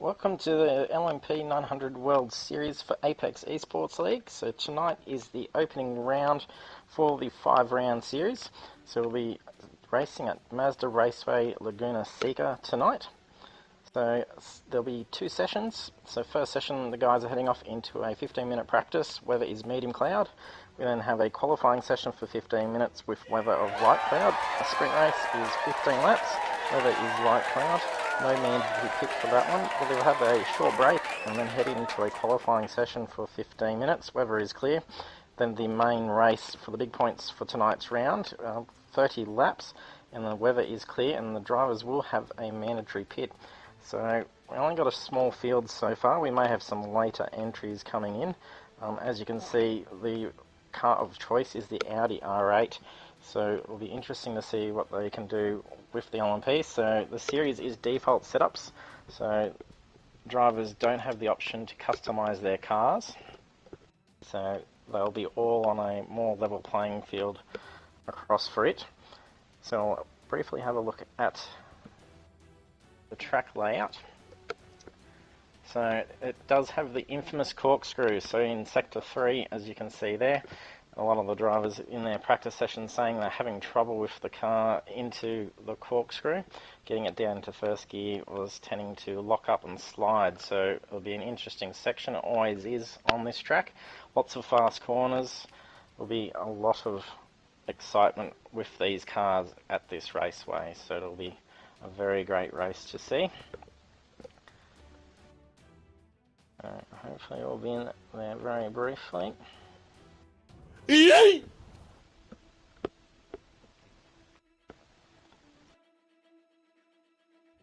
Welcome to the LMP900 World Series for Apex Esports League. So tonight is the opening round for the 5-round series. So we'll be racing at Mazda Raceway, Laguna Seca tonight. So there'll be 2 sessions. So first session, the guys are heading off into a 15-minute practice. Weather is medium cloud. We then have a qualifying session for 15 minutes with weather of light cloud. A sprint race is 15 laps. Weather is light cloud. No mandatory pit for that one, but we'll have a short break and then head into a qualifying session for 15 minutes. Weather is clear. Then the main race for the big points for tonight's round, 30 laps, and the weather is clear and the drivers will have a mandatory pit. So we only got a small field so far. We may have some later entries coming in. As you can see, the car of choice is the Audi R8. So it'll be interesting to see what they can do with the LMP. So the series is default setups, so drivers don't have the option to customize their cars. So they'll be all on a more level playing field across for it. So I'll briefly have a look at the track layout. So it does have the infamous corkscrew. So in Sector 3, as you can see there, a lot of the drivers in their practice sessions saying they're having trouble with the car into the corkscrew. Getting it down to first gear was tending to lock up and slide, so it'll be an interesting section. It always is on this track. Lots of fast corners. There'll be a lot of excitement with these cars at this raceway, so it'll be a very great race to see. Hopefully we'll be in there very briefly. Yay!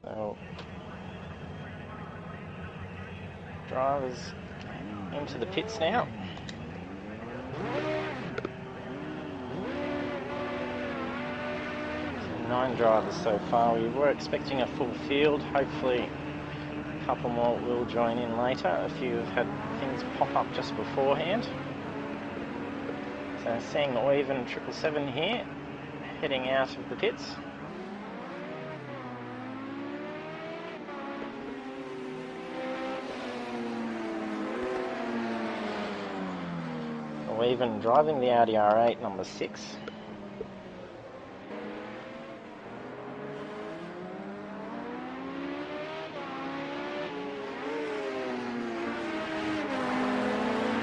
So, drivers into the pits now. So 9 drivers so far. We were expecting a full field. Hopefully a couple more will join in later. A few have had things pop up just beforehand. So seeing Oivan 777 here, heading out of the pits. Oivan driving the Audi R8 number 6.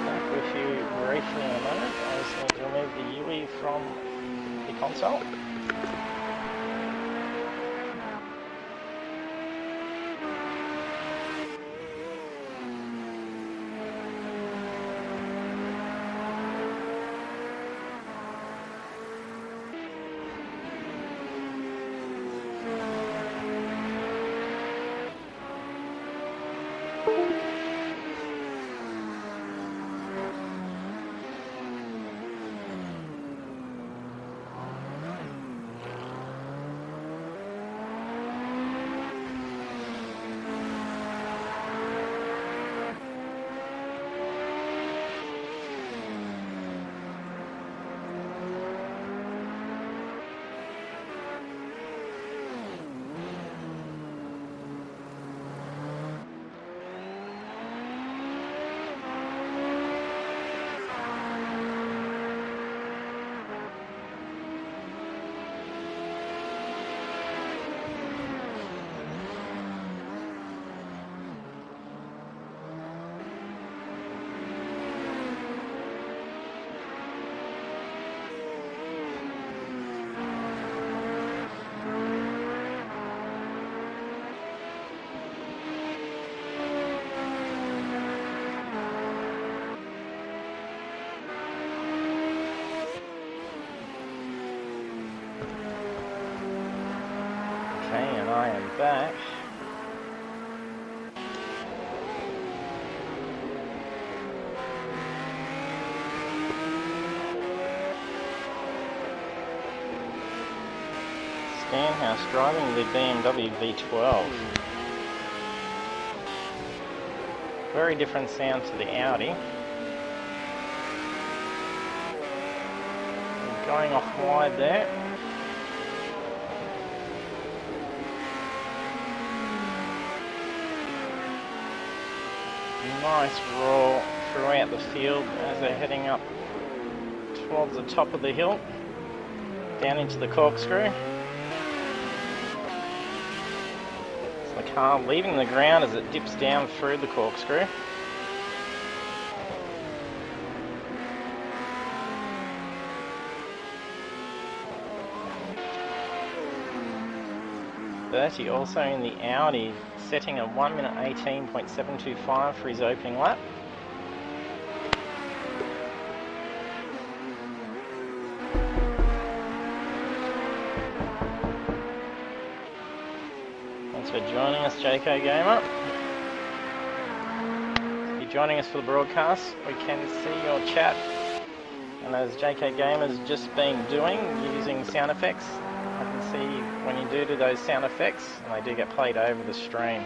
Back with you briefly in a moment. I just need to remove the UI from the console. Okay, and I am back. Stanhouse driving the BMW V12. Very different sound to the Audi. Going off wide there. nice roar throughout the field as they're heading up towards the top of the hill, down into the corkscrew. So the car leaving the ground as it dips down through the corkscrew. Bertie also in the Audi, setting a 1 minute 18.725 for his opening lap. Thanks for joining us, JK Gamer. If you're joining us for the broadcast, we can see your chat, and as JK Gamer's just been doing, using sound effects. I can see when you do those sound effects, and they do get played over the stream.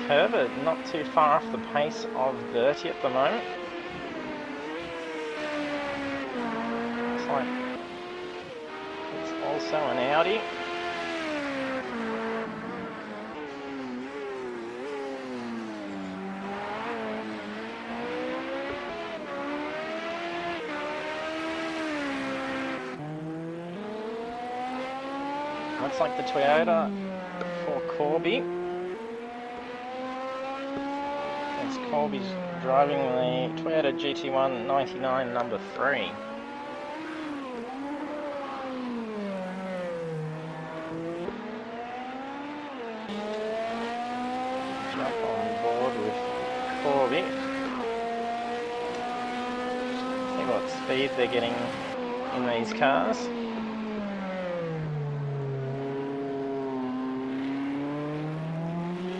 Curve, not too far off the pace of Bertie at the moment. Looks like it's also an Audi. Looks like the Toyota for Corby. As Corby's driving the Toyota GT1 99 number 3. Jump on board with Corby. See what speed they're getting in these cars.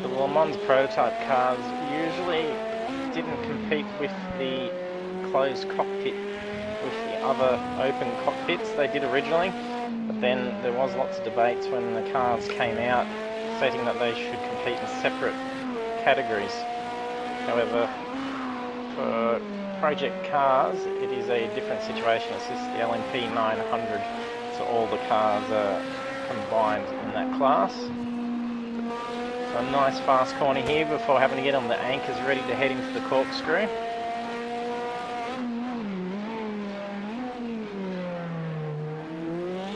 The Le Mans prototype cars usually didn't compete with the closed cockpit with the other open cockpits they did originally, but then there was lots of debates when the cars came out stating that they should compete in separate categories. However, for project cars it is a different situation. It's just the LMP900, so all the cars are combined in that class. A nice fast corner here before having to get on the anchors ready to head into the corkscrew.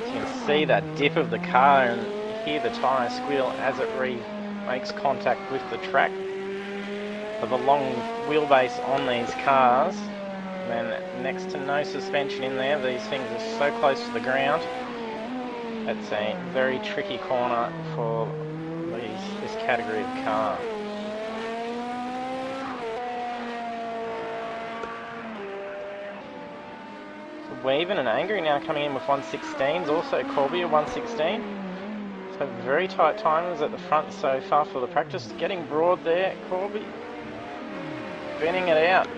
You can see that dip of the car and hear the tyre squeal as it makes contact with the track. For the long wheelbase on these cars, and then next to no suspension in there, these things are so close to the ground. It's a very tricky corner for this category of car. So Weaven and Angry now coming in with 116s, also Corby a 116. So very tight timers at the front so far for the practice. Getting broad there, Corby bending it out.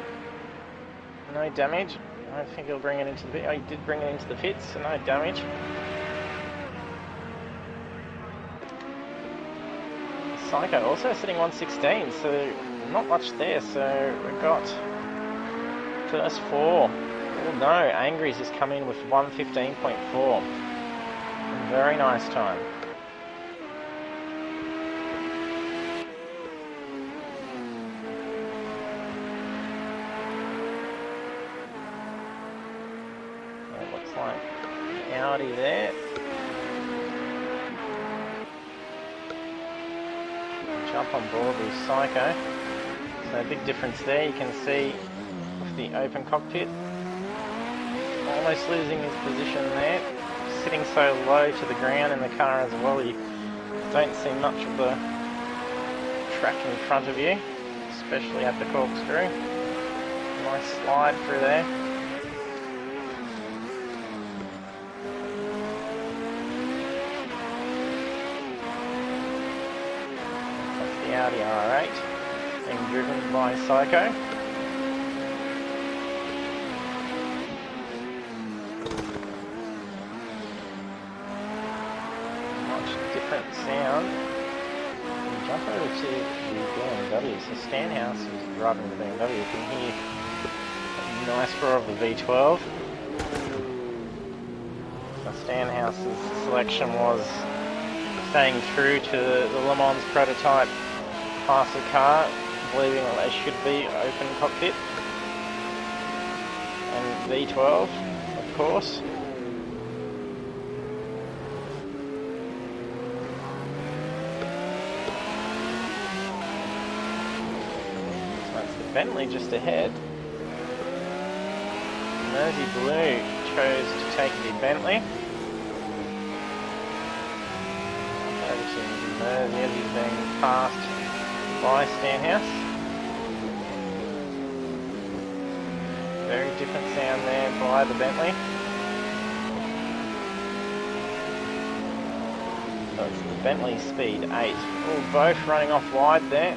No damage. I don't think he'll bring it into the pit. Oh, he did bring it into the pits, so no damage. Psycho also sitting 116, so not much there. So we've got first four. Oh no, Angry's just come in with 115.4. Very nice time. It looks like Audi there. Jump on board with Psycho. So a big difference there. You can see with the open cockpit, almost losing his position there, sitting so low to the ground in the car as well. You don't see much of the track in front of you, especially at the corkscrew. Nice slide through there. The Audi R8 being driven by Psycho. Much different sound. We jump over to the BMW. So Stanhouse is driving the BMW. You can hear a nice roar of the V12. So Stanhouse's selection was staying true to the Le Mans prototype class of car, believing that they should be open cockpit. And V12, of course. So that's the Bentley just ahead. Mersey Blue chose to take the Bentley. Over to Mersey as he's being passed by Stanhouse. Very different sound there by the Bentley. So it's the Bentley Speed 8. Oh, both running off wide there.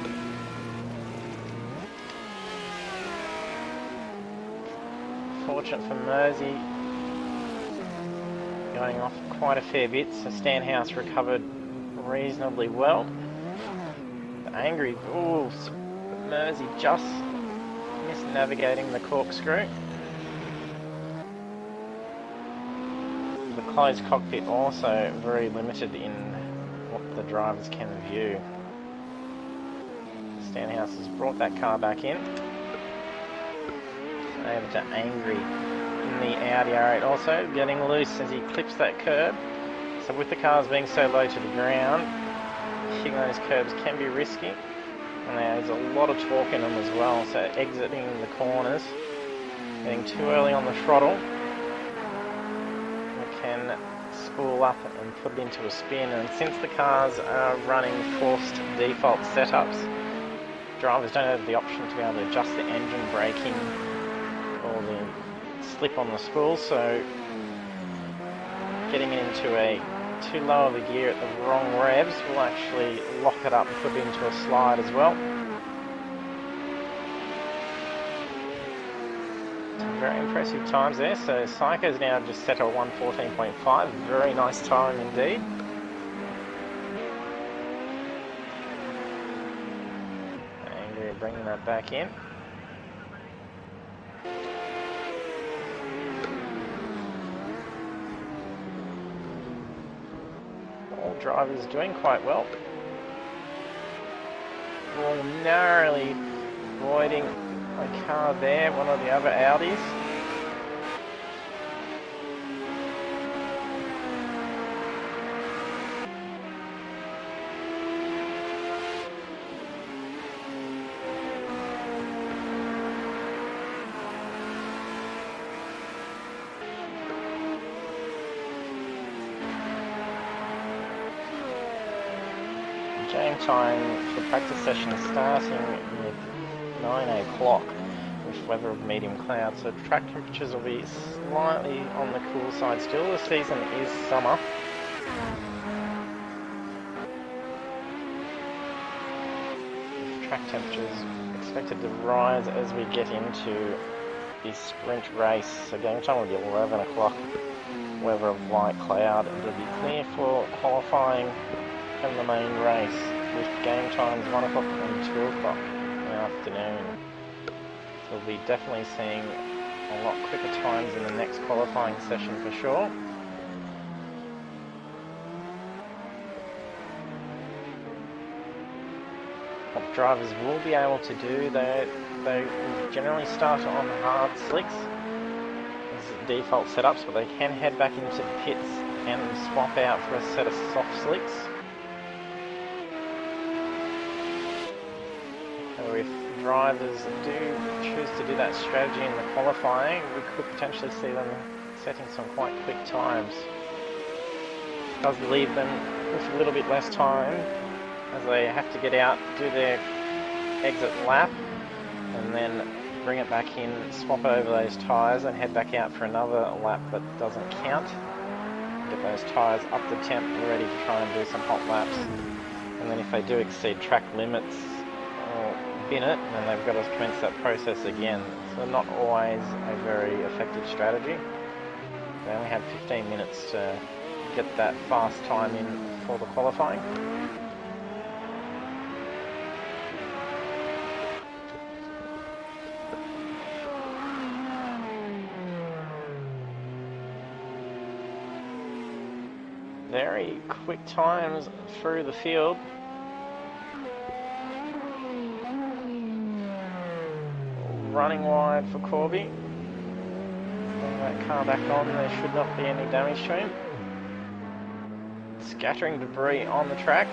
Fortunate for Mersey, going off quite a fair bit, so Stanhouse recovered reasonably well. Angry, oh, Mersey just navigating the corkscrew. The closed cockpit also very limited in what the drivers can view. Stanhouse has brought that car back in. Over to Angry in the Audi R8 also, getting loose as he clips that curb. So with the cars being so low to the ground, hitting those curbs can be risky. And there's a lot of torque in them as well, so exiting the corners, getting too early on the throttle, you can spool up and put it into a spin. And since the cars are running forced default setups, drivers don't have the option to be able to adjust the engine braking or the slip on the spool, so getting it into a too low of a gear at the wrong revs will actually lock it up and put it into a slide as well. Some very impressive times there. So Psycho's now just set at 1:14.5. Very nice time indeed. Angry bringing that back in. Drivers doing quite well. All narrowly avoiding a car there, one of the other Audis. Game time for practice session is starting with 9 o'clock with weather of medium clouds, so track temperatures will be slightly on the cool side still. The season is summer. Track temperatures expected to rise as we get into the sprint race, so game time will be 11 o'clock, weather of light cloud, and it'll be clear for qualifying and the main race, with game times 1 o'clock and 2 o'clock in the afternoon. So we'll be definitely seeing a lot quicker times in the next qualifying session for sure. What drivers will be able to do, they generally start on hard slicks as default setups, but they can head back into the pits and swap out for a set of soft slicks. If drivers do choose to do that strategy in the qualifying, we could potentially see them setting some quite quick times. It does leave them with a little bit less time as they have to get out, do their exit lap, and then bring it back in, swap over those tyres and head back out for another lap that doesn't count. Get those tyres up to temp and ready to try and do some hot laps. And then if they do exceed track limits, bin it, and then they've got to commence that process again. So not always a very effective strategy. They only have 15 minutes to get that fast time in for the qualifying. very quick times through the field. Running wide for Corby. Bring that car back on, there should not be any damage to him. Scattering debris on the track.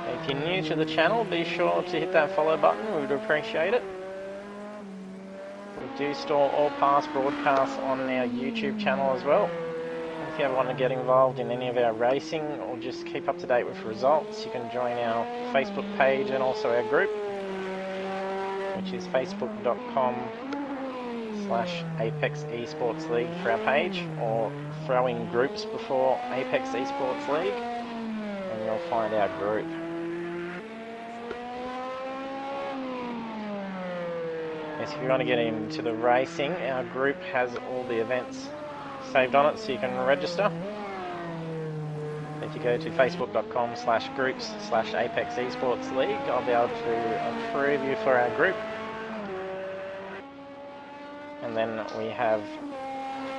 If you're new to the channel, be sure to hit that follow button, we would appreciate it. We do store all past broadcasts on our YouTube channel as well. If you ever want to get involved in any of our racing or just keep up to date with results, you can join our Facebook page and also our group, which is facebook.com/Apex Esports League for our page, or throw in groups before Apex Esports League and you'll find our group. Yes, if you want to get into the racing, our group has all the events saved on it so you can register. If you go to facebook.com/groups/Apex Esports League, I'll be able to approve you for our group. And then we have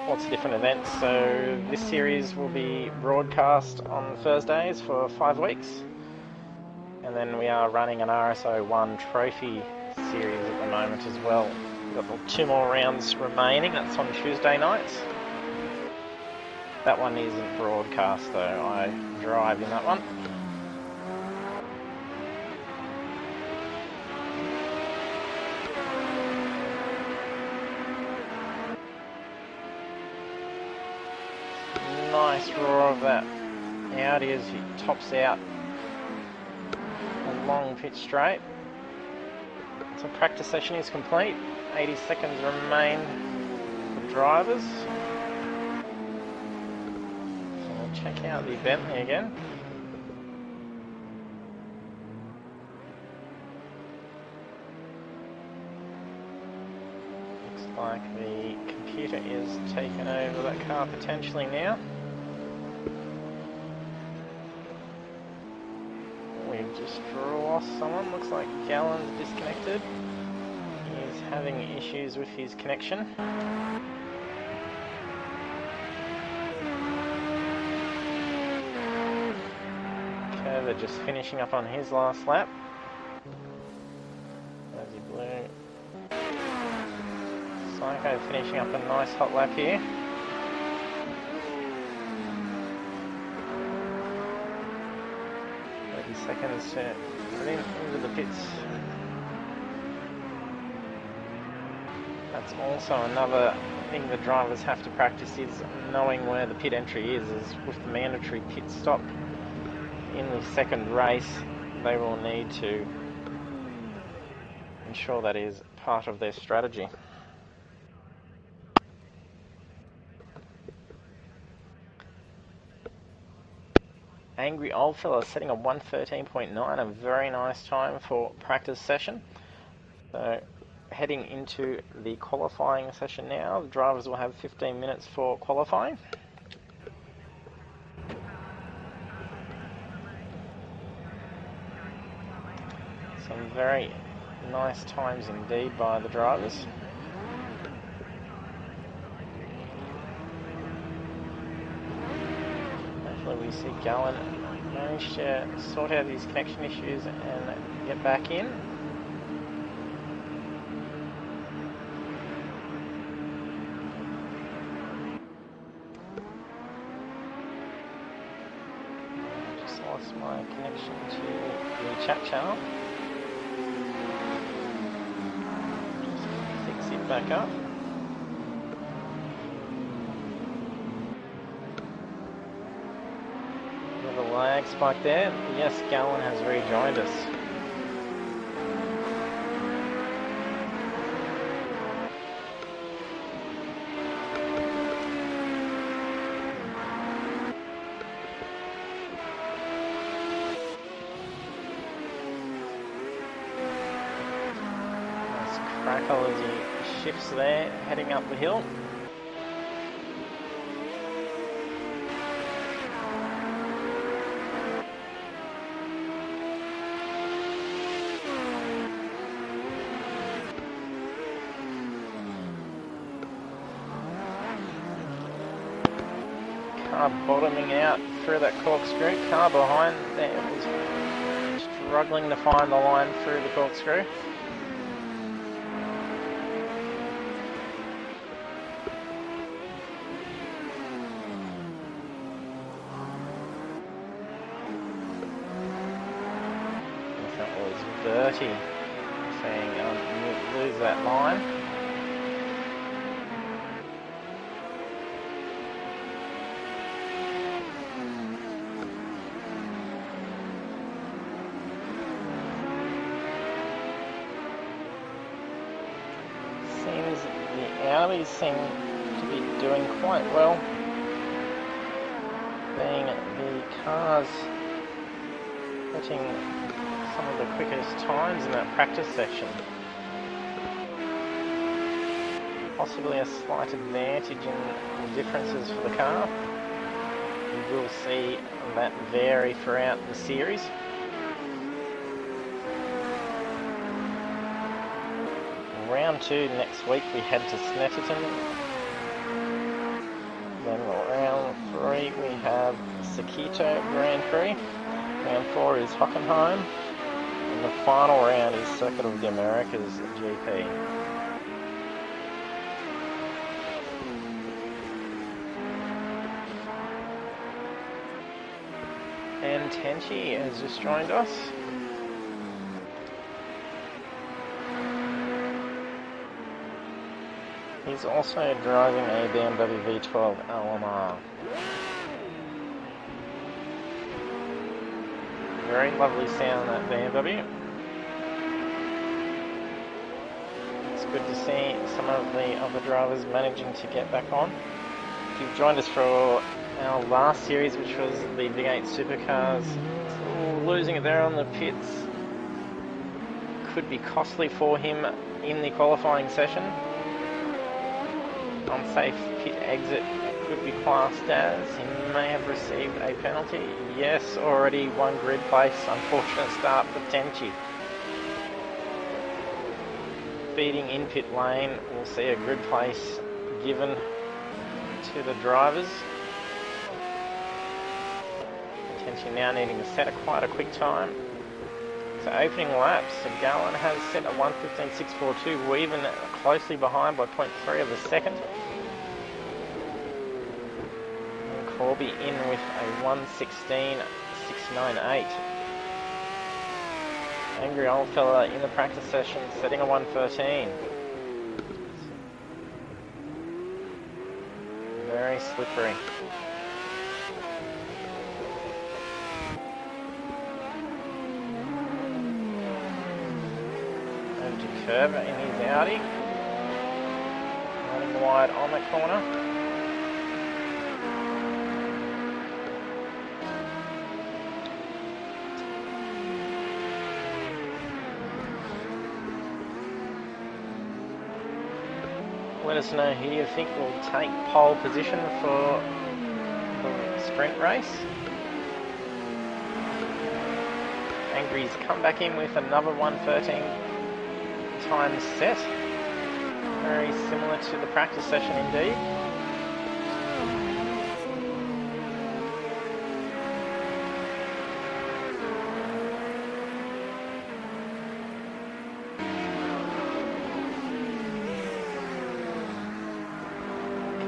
lots of different events. So this series will be broadcast on Thursdays for 5 weeks. And then we are running an RSO1 trophy series at the moment as well. We've got 2 more rounds remaining, that's on Tuesday nights. That one isn't broadcast though, I drive in that one. Nice roar of that Audi as he tops out a long pit straight. So practice session is complete, 80 seconds remain for drivers. So we'll check out the Bentley again. Looks like the computer is taking over that car potentially now. We've just lost someone, looks like Gallon's disconnected. He's having issues with his connection. Curver just finishing up on his last lap. There's your blue. Psycho finishing up a nice hot lap here. Seconds to put into the pits. That's also another thing the drivers have to practice, is knowing where the pit entry is with the mandatory pit stop in the second race. They will need to ensure that is part of their strategy. Angry Old Fella setting a 1:13.9, a very nice time for practice session. So heading into the qualifying session now, the drivers will have 15 minutes for qualifying. Some very nice times indeed by the drivers. We see Gallon manage to sort out these connection issues and get back in. Just lost my connection to the chat channel. Just fix it back up. Lag spike there. Yes, Gallon has rejoined us. Nice crackle as he shifts there, heading up the hill. car bottoming out through that corkscrew. Car behind there was struggling to find the line through the corkscrew. That was Bertie saying lose that line. Seems the Audis seem to be doing quite well, being the cars hitting some of the quickest times in that practice session. Possibly a slight advantage in differences for the car. We will see that vary throughout the series. Round 2 next week we head to Snetterton. Then round 3 we have Sakito Grand Prix. Round 4 is Hockenheim. And the final round is Circuit of the Americas GP. And Tenchi has just joined us. He's also driving a BMW V12 LMR. Very lovely sound, that BMW. It's good to see some of the other drivers managing to get back on. If you've joined us for our last series, which was the V8 Supercars, losing it there on the pits could be costly for him in the qualifying session. Unsafe pit exit could be classed as. He may have received a penalty. Yes, already one grid place. Unfortunate start for Tenchi. Feeding in pit lane, we'll see a grid place given to the drivers. Tenchi now needing to set quite a quick time. So opening laps, Gallen has set a 1:15.642, we're even closely behind by 0.3 of a second. And Corby in with a 1:16.698. Angry old fella in the practice session setting a 1:13. Very slippery. Curve in his Audi, running wide on the corner. Let us know who you think will take pole position for the sprint race. Angry's come back in with another 1:13 time set, very similar to the practice session indeed.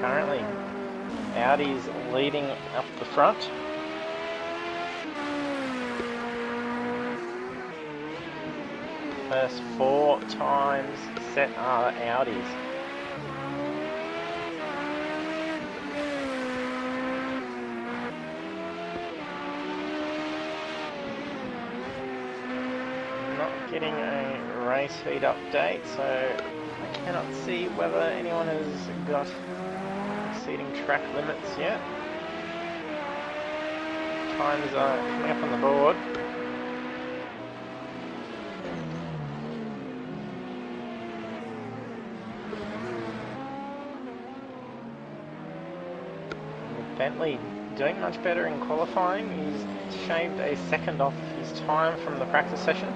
Currently, Audi's leading up the front. First 4 times set are Audis. Not getting a race feed update, so I cannot see whether anyone has got exceeding track limits yet. Times are coming up on the board. Bentley doing much better in qualifying. He's shaved a second off his time from the practice session.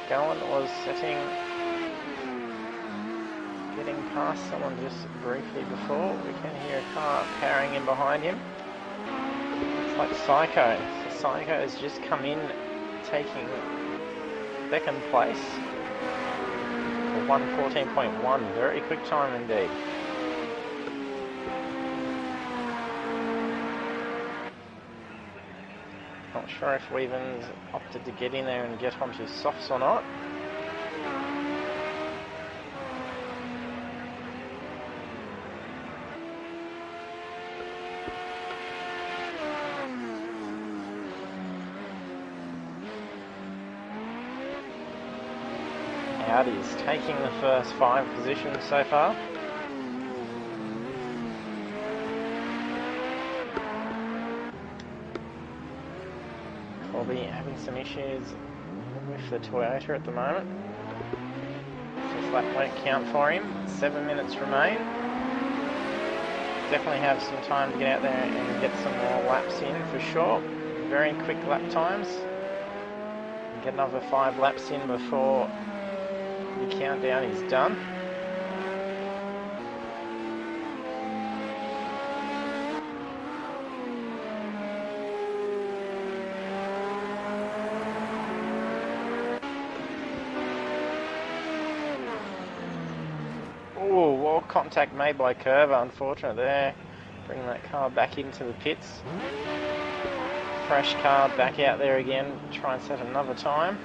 Gallant was getting past someone just briefly before. We can hear a car powering in behind him. It's like Psycho. So Psycho has just come in, taking second place for 1:14.1. Very quick time indeed. Not sure if Weaven's opted to get in there and get onto softs or not. Audi's taking the first 5 positions so far. Corby having some issues with the Toyota at the moment. This lap won't count for him. 7 minutes remain. Definitely have some time to get out there and get some more laps in for sure. Very quick lap times. Get another 5 laps in before the countdown is done. Oh, wall contact made by Curva, unfortunate there. Bring that car back into the pits. Fresh car back out there again, try and set another time.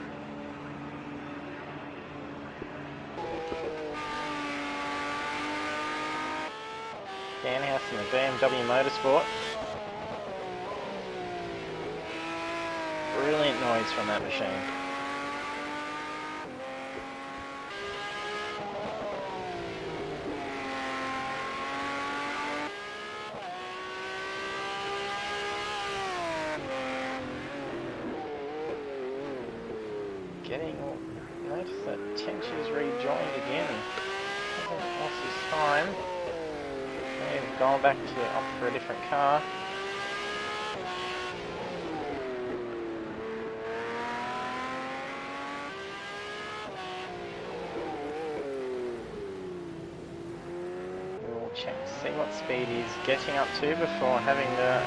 Danhouse in the BMW Motorsport. Brilliant noise from that machine. Notice that Tench's rejoined again. Hasn't lost his time. They've gone back to opt for a different car. We'll check, see what speed he's getting up to before having to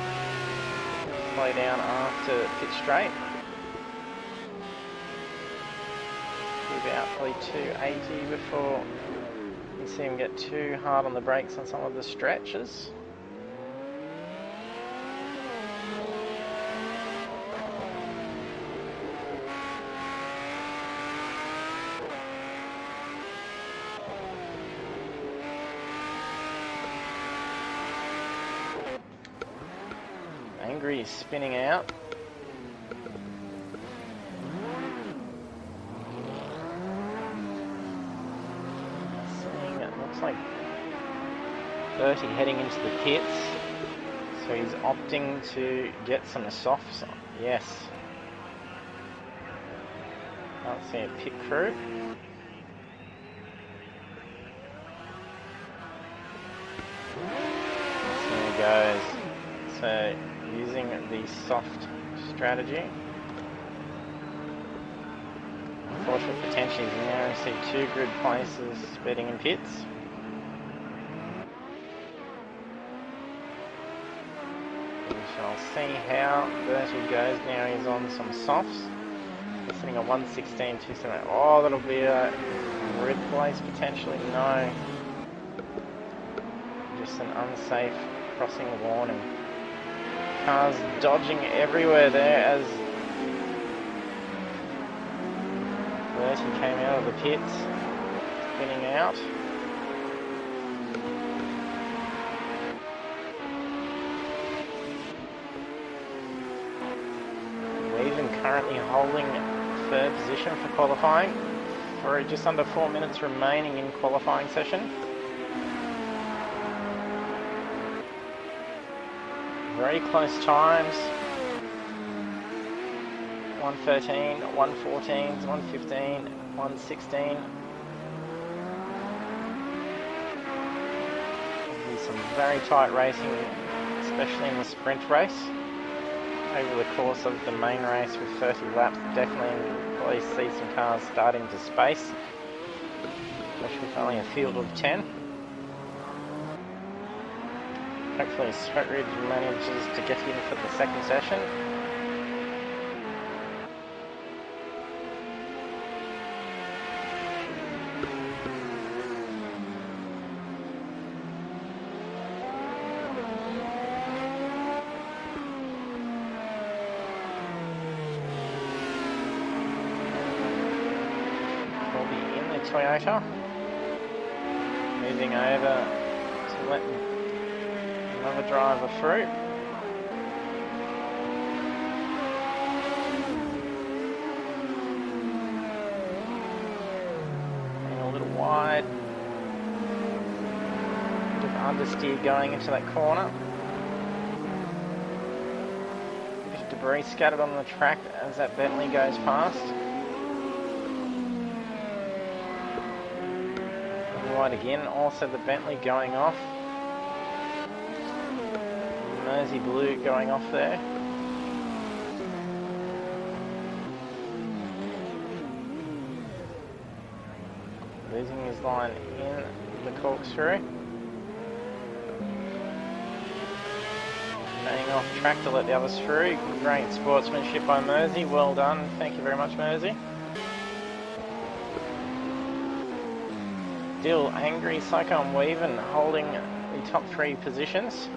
slow down after pit straight. About probably 280 before you see him get too hard on the brakes on some of the stretches. Angry is spinning out. Like 30 heading into the pits, so he's opting to get some softs on. Yes. Can't see a pit crew. There he goes. So using the soft strategy. Unfortunate potential is now see 2 grid places speeding in pits. I'll see how Bertie goes now. He's on some softs. He's sitting at 116, 278. Oh, that'll be a grid place potentially. No. Just an unsafe crossing warning. Cars dodging everywhere there as Bertie came out of the pits, spinning out. Currently holding 3rd position for qualifying for just under 4 minutes remaining in qualifying session. Very close times. 113, 114, 115, 116. There'll be some very tight racing, especially in the sprint race. over the course of the main race with 30 laps. Definitely probably see some cars starting to space, especially with only a field of 10. Hopefully Sweat Ridge manages to get in for the second session. Toyota, moving over to let another driver through. And a little wide, bit of understeer going into that corner. A bit of debris scattered on the track as that Bentley goes past. Wide again, also the Bentley going off. Mersey Blue going off there. Losing his line in the corkscrew. Staying off track to let the others through. Great sportsmanship by Mersey, well done. Thank you very much, Mersey. Still angry Psycho and Weaven holding the top 3 positions.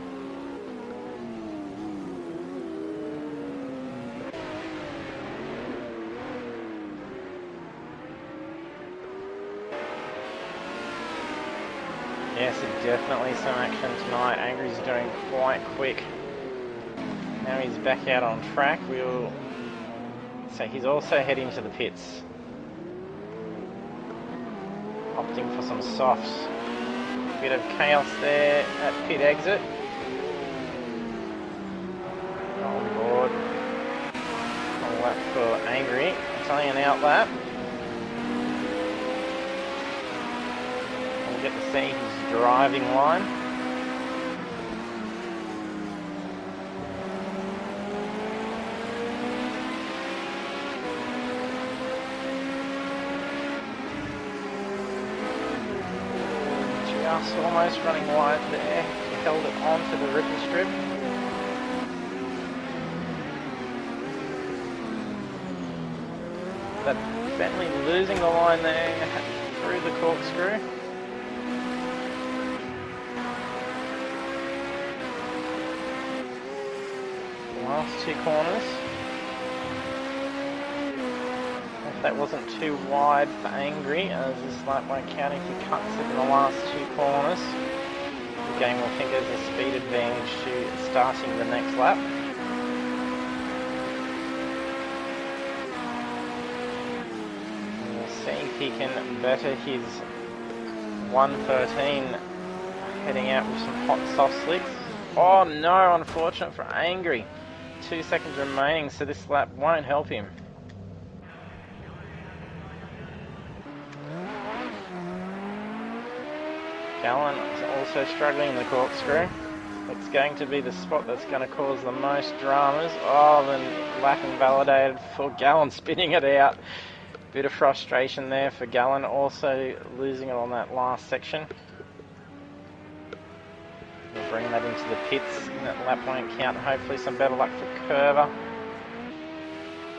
Yes, definitely some action tonight. Angry's doing quite quick. Now he's back out on track. So he's also heading to the pits. Opting for some softs. Bit of chaos there at pit exit. On board. A lap for Angry. It's only an out lap. We'll get to see his driving line. Just almost running wide there. He held it onto the ribbon strip. But Bentley losing the line there through the corkscrew. Last 2 corners. If that wasn't too wide for Angry, as this lap won't count if he cuts it in the last 2 corners. The game will think there's a speed advantage to starting the next lap. And we'll see if he can better his 1:13 heading out with some hot soft slicks. Oh no, unfortunate for Angry. 2 seconds remaining, so this lap won't help him. Gallen is also struggling in the corkscrew. It's going to be the spot that's going to cause the most dramas. Oh, the lap invalidated for Gallen spinning it out. Bit of frustration there for Gallen, also losing it on that last section. We'll bring that into the pits. That lap won't count. Hopefully some better luck for Curver.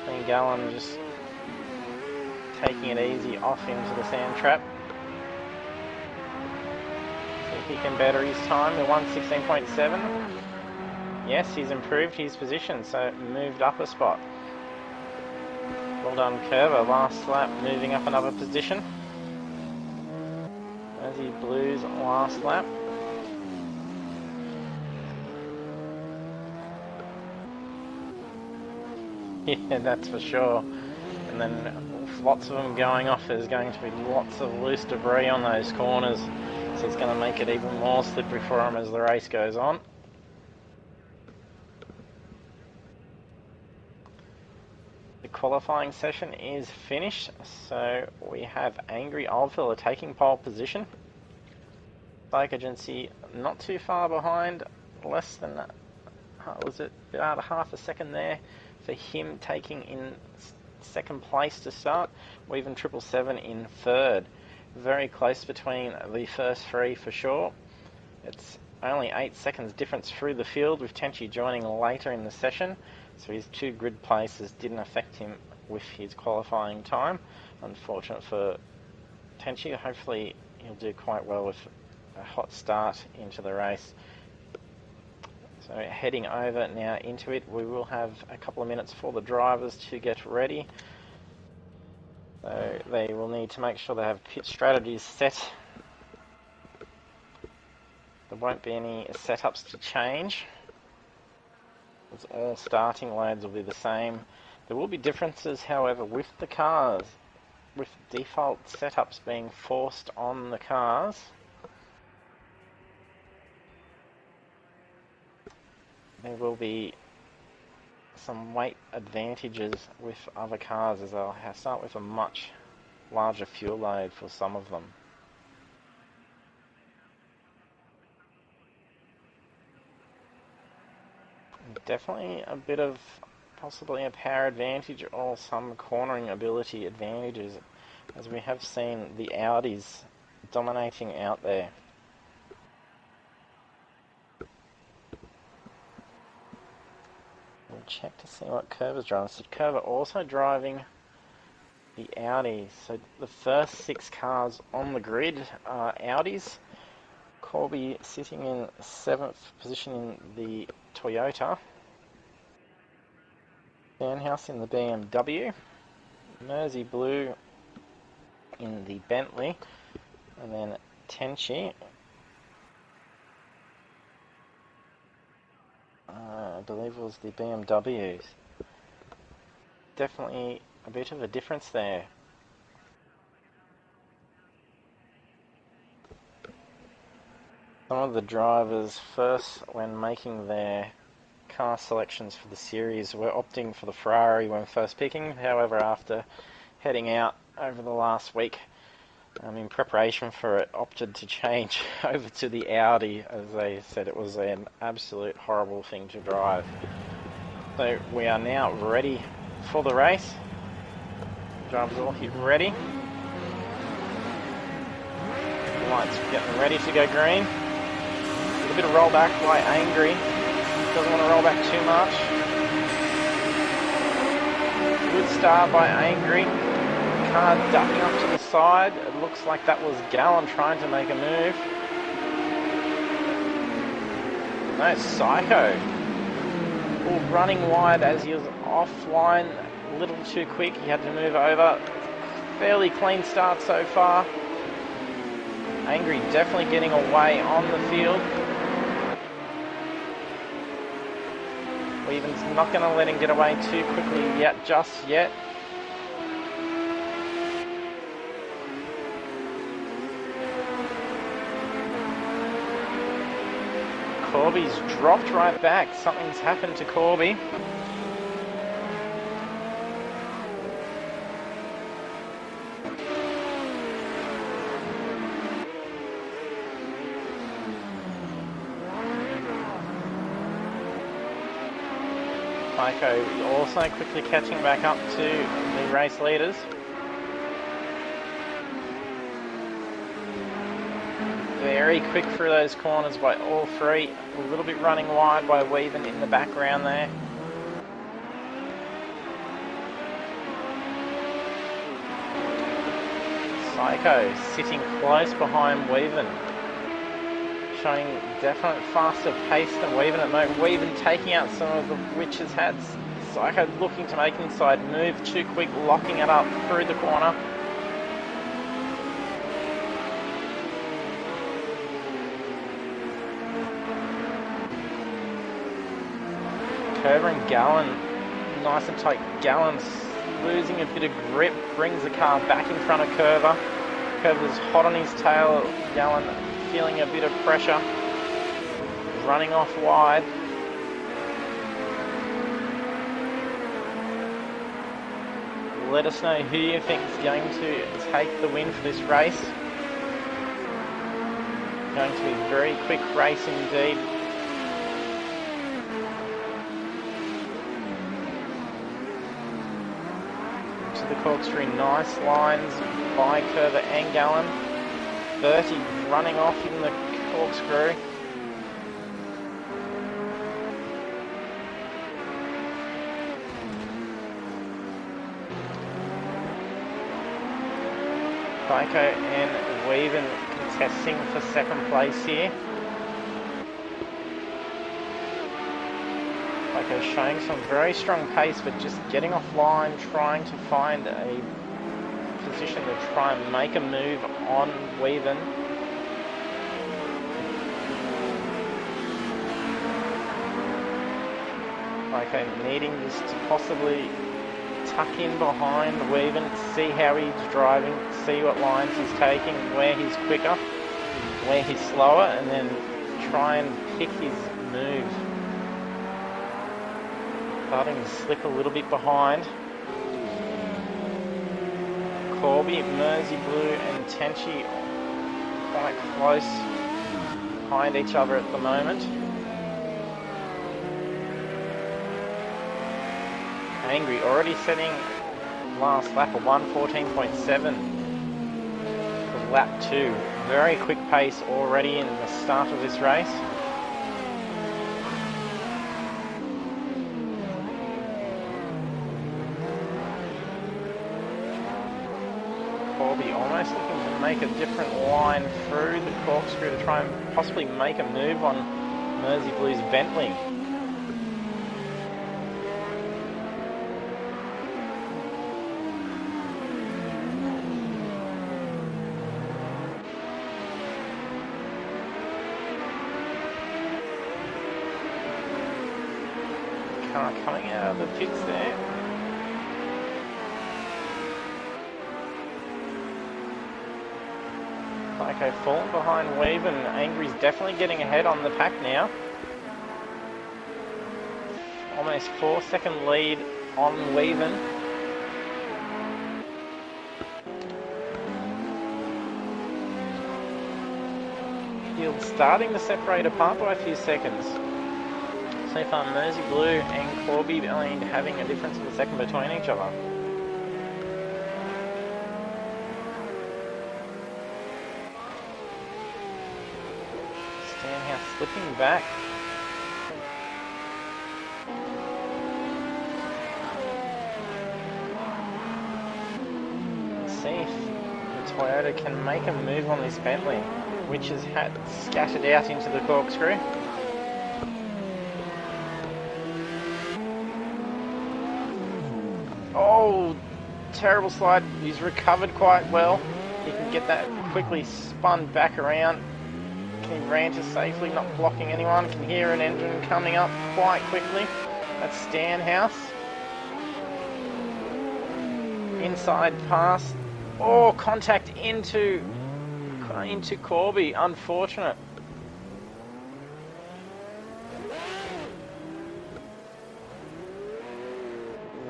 And Gallen just taking it easy off into the sand trap. See if he can better his time. The 1:16.7. Yes, he's improved his position, so moved up a spot. Well done, Curver. Last lap, moving up another position. As he Blues last lap. Yeah, that's for sure. And then with lots of them going off, there's going to be lots of loose debris on those corners. So it's going to make it even more slippery for him as the race goes on. The qualifying session is finished, so we have Angry Oldfella taking pole position. Bike Agency not too far behind, less than was it about half a second there for him taking in second place to start. Weaving 777 in third. Very close between the first three for sure. It's only 8 seconds difference through the field, with Tenchi joining later in the session, so his 2 grid places didn't affect him with his qualifying time. Unfortunate for Tenchi. Hopefully he'll do quite well with a hot start into the race. So heading over now into it, we will have a couple of minutes for the drivers to get ready. So they will need to make sure they have pit strategies set. There won't be any setups to change. It's all starting loads will be the same. There will be differences, however, with the cars, with default setups being forced on the cars. There will be some weight advantages with other cars, as they'll start with a much larger fuel load for some of them. Definitely a bit of possibly a power advantage or some cornering ability advantages, as we have seen the Audis dominating out there. We'll check to see what Curver's driving. So Curver also driving the Audi. So the first 6 cars on the grid are Audis. Corby sitting in 7th position in the Toyota. Danhouse in the BMW. Mersey Blue in the Bentley. And then Tenchi, I believe it was the BMWs. Definitely a bit of a difference there. Some of the drivers, first when making their car selections for the series, were opting for the Ferrari when first picking. However, after heading out over the last week in preparation for it, opted to change over to the Audi, as they said it was an absolute horrible thing to drive. So we are now ready for the race. Drivers all hit ready. Lights getting ready to go green. A bit of rollback by Angry. Doesn't want to roll back too much. Good start by Angry. Car ducking up to the side. It looks like that was Gallon trying to make a move. No, Psycho. All running wide as he was offline. A little too quick. He had to move over. Fairly clean start so far. Angry definitely getting away on the field. Weaven's not going to let him get away too quickly just yet. Corby's dropped right back. Something's happened to Corby. Psycho also quickly catching back up to the race leaders. Very quick through those corners by all three. A little bit running wide by Weaven in the background there. Psycho sitting close behind Weaven, showing definite faster pace than Weaven at the moment. Weaven taking out some of the witches' hats. Psycho looking to make inside move too quick, locking it up through the corner. Curver and Gallon, nice and tight. Gallon's losing a bit of grip, brings the car back in front of Curver. Curver's hot on his tail. Gallon feeling a bit of pressure, running off wide. Let us know who you think is going to take the win for this race. Going to be a very quick race indeed. into the corkscrew. Nice lines by Curver and Gallen. 30 running off in the corkscrew. Tycho and Weaven contesting for second place here. Tycho showing some very strong pace, but just getting offline, trying to find a position to try and make a move on Weaven. Tycho needing this to possibly tuck in behind Weaven, see how he's driving, see what lines he's taking, where he's quicker, where he's slower, and then try and pick his move. Starting to slip a little bit behind. Corby, Mersey Blue and Tenchi quite close behind each other at the moment. Angry already setting last lap of 1:14.7 for lap 2. Very quick pace already in the start of this race. Corby almost looking to make a different line through the corkscrew to try and possibly make a move on Mersey Blue's Bentley. Car coming out of the pits there. Tycho falling behind Weaven. Angry's definitely getting ahead on the pack now. Almost 4-second lead on Weaven. Field starting to separate apart by a few seconds. So far, Mersey Blue and Corby only having a difference of a second between each other. Stenhouse slipping back. Let's see if the Toyota can make a move on this Bentley, which has had scattered out into the corkscrew. Oh, terrible slide. He's recovered quite well. He can get that quickly spun back around. Can ranter safely, not blocking anyone. Can hear an engine coming up quite quickly. That's Stenhouse. Inside pass. Oh, contact into Corby. Unfortunate.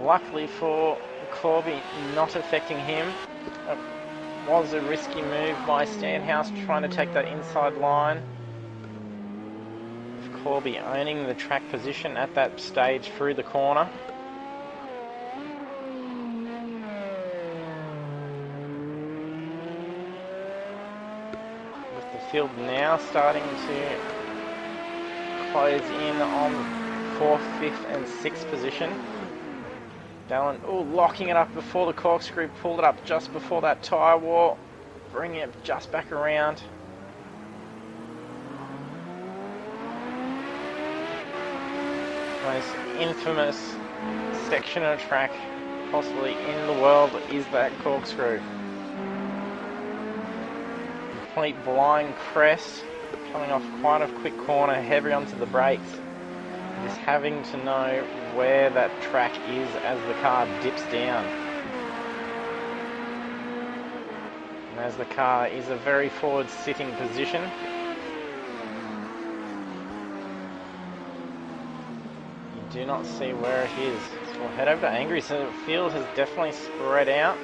Luckily for Corby, not affecting him. It was a risky move by Stenhouse trying to take that inside line. Corby owning the track position at that stage through the corner. With the field now starting to close in on 4th, 5th and 6th position. Dallin, locking it up before the corkscrew, pulled it up just before that tyre wall, bringing it just back around. Most infamous section of track possibly in the world is that corkscrew. Complete blind crest, coming off quite a quick corner, heavy onto the brakes. Just having to know where that track is as the car dips down. And as the car is a very forward sitting position, you do not see where it is. So we'll head over to Angry. So the field has definitely spread out.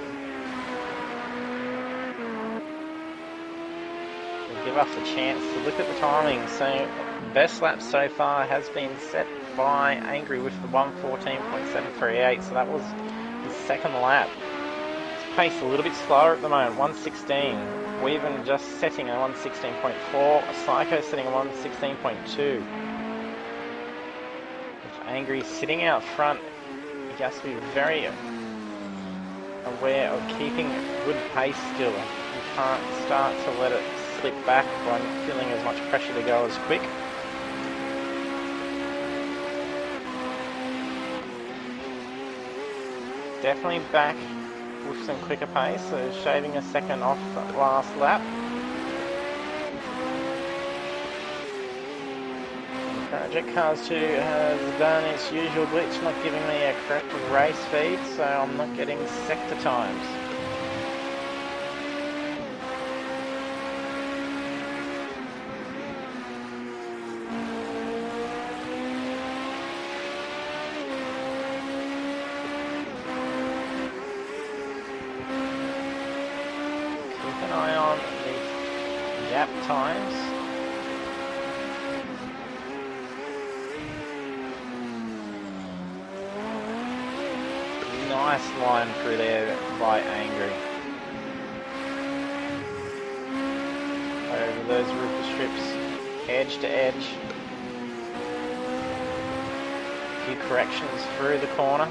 We'll give us a chance to look at the timing. So best lap so far has been set by Angry with the 1:14.738, so that was his second lap. pace a little bit slower at the moment, 116. Weaven just setting a 116.4, Psycho setting a 116.2. If Angry sitting out front, he has to be very aware of keeping good pace still. You can't start to let it slip back by not feeling as much pressure to go as quick. Definitely back with some quicker pace, so shaving a second off that last lap. Project Cars 2 has done its usual glitch, not giving me a correct race feed, so I'm not getting sector times. Keep an eye on the gap times. Nice line through there by Angry. Over those roofer strips, edge to edge. A few corrections through the corner.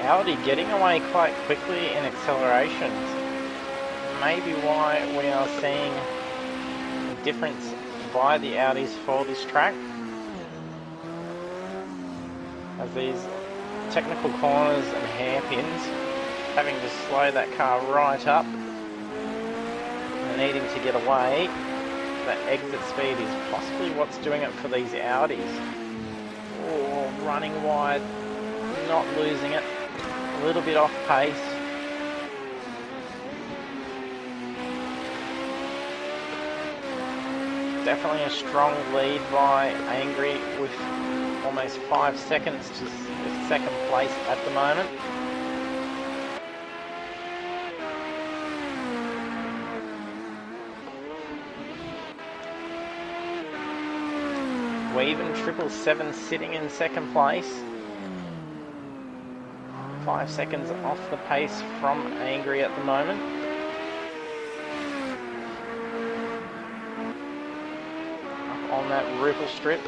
Audi getting away quite quickly in accelerations. Maybe why we are seeing a difference by the Audis for this track, as these technical corners and hairpins, having to slow that car right up and needing to get away. That exit speed is possibly what's doing it for these Audis. Oh, running wide, not losing it, a little bit off pace. Definitely a strong lead by Angry with almost 5 seconds to second place at the moment. Weaven 777 sitting in second place. 5 seconds off the pace from Angry at the moment. On that ripple strip.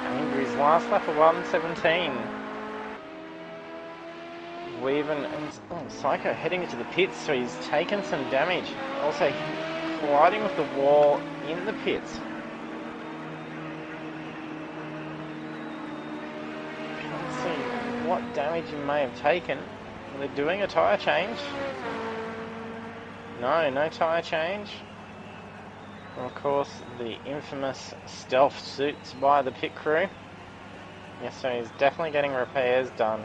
Angry's last lap of 117. Weaven and Psycho heading into the pits, so he's taken some damage. Also colliding with the wall in the pits. What damage you may have taken. They're doing a tyre change. No tyre change. And of course, the infamous stealth suits by the pit crew. Yes, so he's definitely getting repairs done.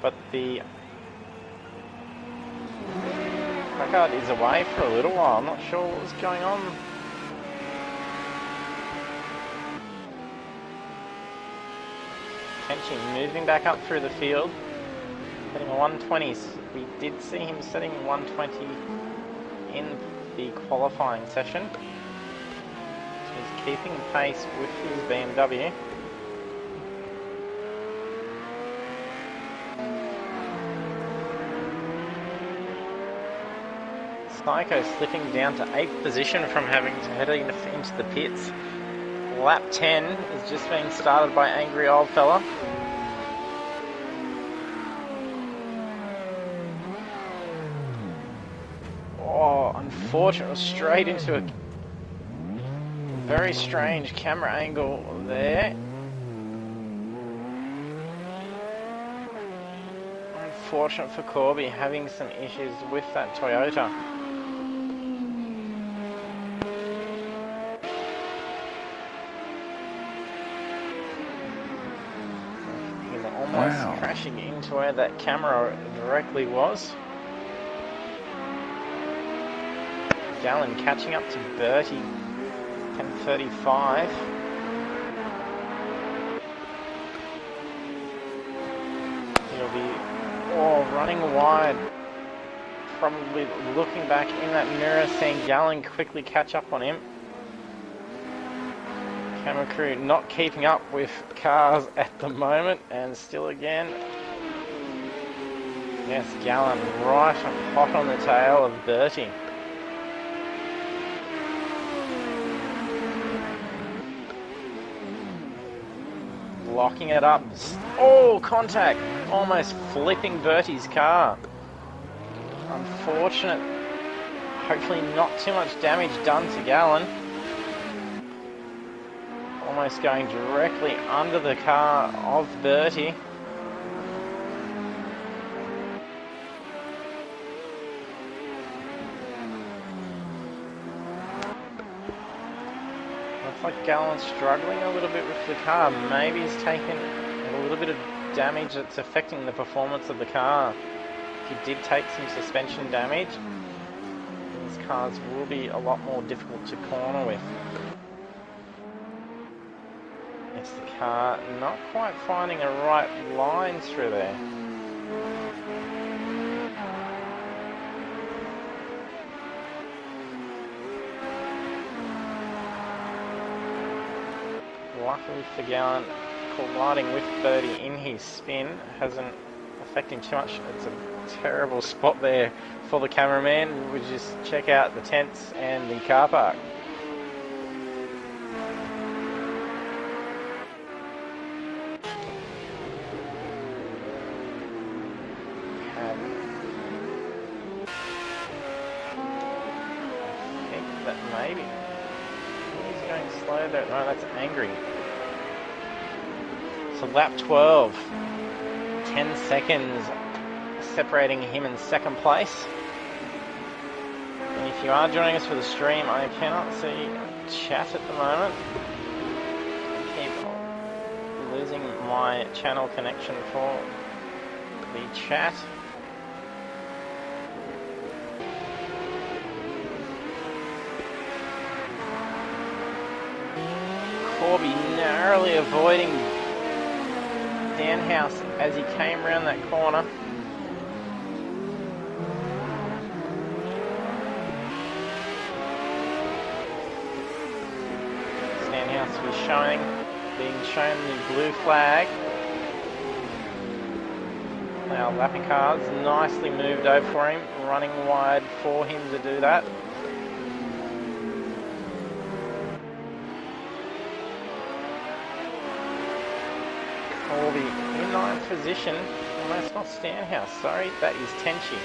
But the placard is away for a little while. I'm not sure what was going on. Tenchi moving back up through the field, setting a 120. We did see him setting 120 in the qualifying session. So he's keeping pace with his BMW. Psycho slipping down to 8th position from having to head into the pits. Lap 10 is just being started by Angry Old Fella. Oh, unfortunately, straight into a very strange camera angle there. Unfortunate for Corby having some issues with that Toyota. Almost crashing into where that camera directly was. Gallon catching up to Bertie, 10:35. running wide. Probably looking back in that mirror, seeing Gallon quickly catch up on him. Camera crew not keeping up with cars at the moment, and still again. Yes, Gallon right hot on the tail of Bertie. Locking it up. Oh, contact! Almost flipping Bertie's car. Unfortunate. Hopefully not too much damage done to Gallon. Almost going directly under the car of Bertie. Looks like Gallon's struggling a little bit with the car. Maybe he's taken a little bit of damage that's affecting the performance of the car. If he did take some suspension damage, these cars will be a lot more difficult to corner with. It's the car not quite finding a right line through there. Luckily for Gallon, colliding with Bertie in his spin hasn't affected too much. It's a terrible spot there for the cameraman. We just check out the tents and the car park. I think that maybe he's going slow there. No, that's Angry. So lap 12, 10 seconds separating him in second place. And if you are joining us for the stream, I cannot see chat at the moment. I keep losing my channel connection for the chat. Corby narrowly avoiding Danhouse as he came around that corner. Danhouse was being shown the blue flag. Now lapping cars nicely moved over for him, running wide for him to do that. Corby in ninth position. Well, that's not Stanhouse, sorry, that is Tenchi.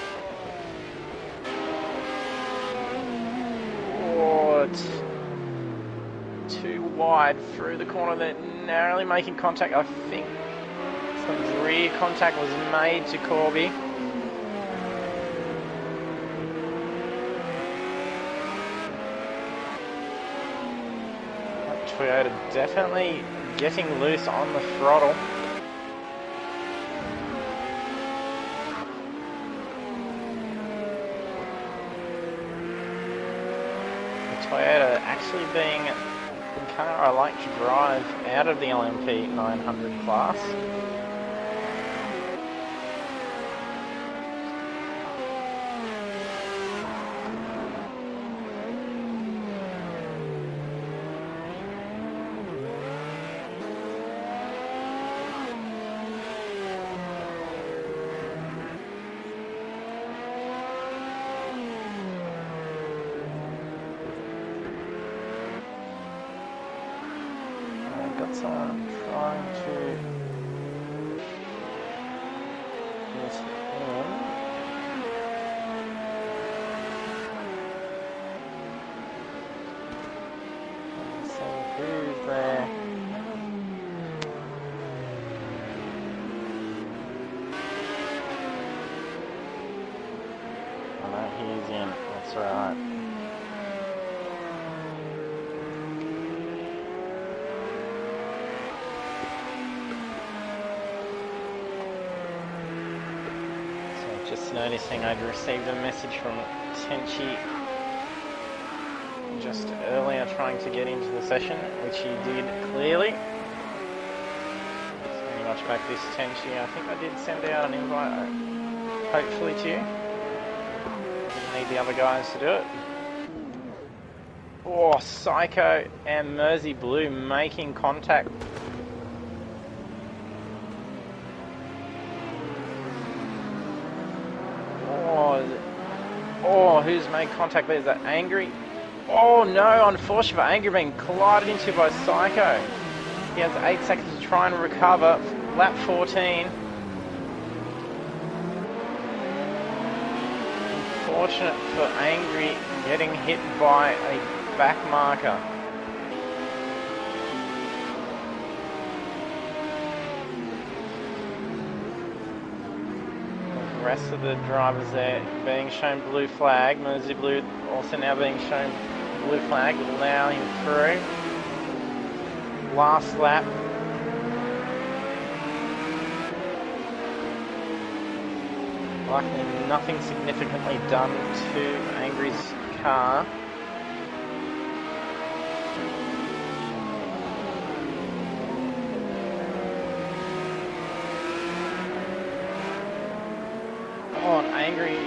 Oh, it's too wide through the corner there, narrowly making contact. I think some rear contact was made to Corby. Toyota definitely getting loose on the throttle. The Toyota actually being the car I like to drive out of the LMP900 class. Someone trying to get in. So who's there? Oh no, he's in. That's right. Just noticing I'd received a message from Tenchi just earlier trying to get into the session, which he did clearly. Let's watch back this Tenchi. I think I did send out an invite. hopefully to you. Need the other guys to do it. Oh, Psycho and Mersey Blue making contact. Oh, who's made contact there? Is that Angry? Oh no, unfortunate for Angry being collided into by Psycho. He has 8 seconds to try and recover. Lap 14. Unfortunate for Angry getting hit by a back marker. The rest of the drivers there being shown blue flag. Mersey Blue also now being shown blue flag, will allow him through. Last lap. Luckily nothing significantly done to Angry's car. Oh, and Angry.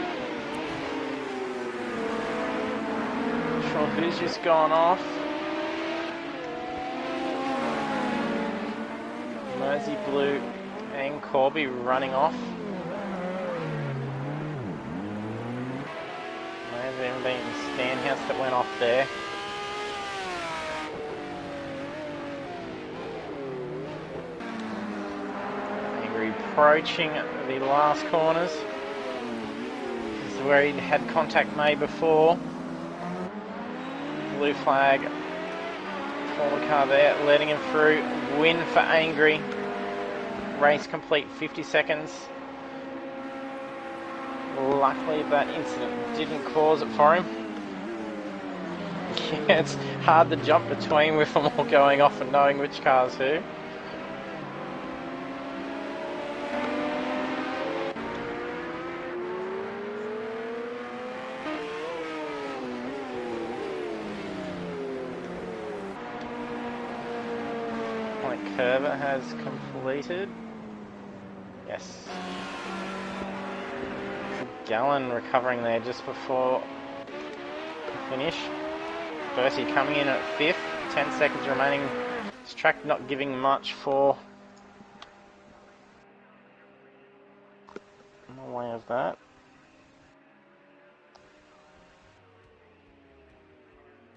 Not sure who's just gone off. Mersey Blue and Corby running off. May have even been Stanhouse that went off there. Angry approaching the last corners. This is where he had contact made before. Blue flag for the car there, letting him through. Win for Angry. Race complete, 50 seconds. Luckily that incident didn't cause it for him. Yeah, it's hard to jump between with them all going off and knowing which car's who. Curver has completed. Yes. Gallon recovering there just before the finish. Bertie coming in at 5th. 10 seconds remaining. This track not giving much for in the way of that.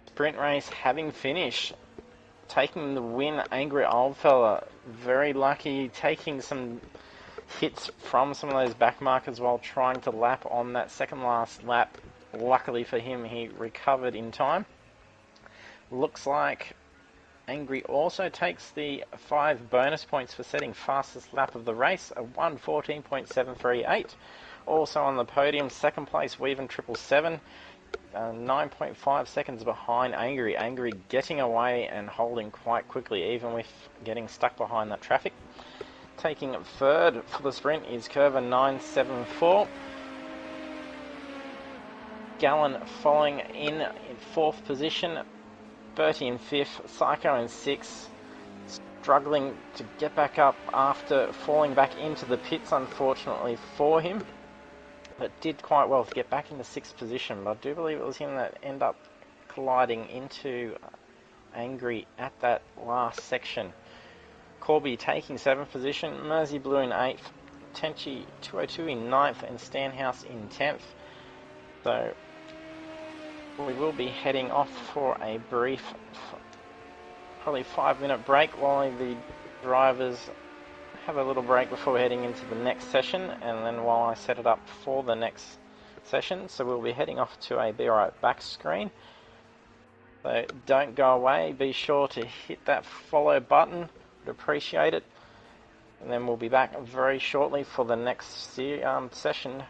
Sprint race having finished. Taking the win, Angry Old Fella. Very lucky, taking some hits from some of those back markers while trying to lap on that second last lap. Luckily for him, he recovered in time. Looks like Angry also takes the 5 bonus points for setting fastest lap of the race, a 1:14.738. Also on the podium, second place, Weaven 777. 9.5 seconds behind Angry. Angry getting away and holding quite quickly, even with getting stuck behind that traffic. Taking third for the sprint is Curver 974. Gallon following in 4th position. Bertie in 5th. Psycho in 6th. Struggling to get back up after falling back into the pits, unfortunately for him. But did quite well to get back into 6th position. But I do believe it was him that ended up colliding into Angry at that last section. Corby taking 7th position. Mersey Blue in 8th. Tenchi 202 in 9th. And Stanhouse in 10th. So we will be heading off for a brief, probably 5-minute break while the drivers have a little break before heading into the next session, and then while I set it up for the next session. So we'll be heading off to a Be Right Back screen. So don't go away, be sure to hit that follow button, would appreciate it. And then we'll be back very shortly for the next session,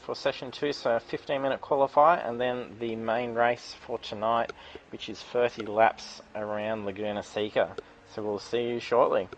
for session 2, so a 15-minute qualifier, and then the main race for tonight, which is 30 laps around Laguna Seca. So we'll see you shortly.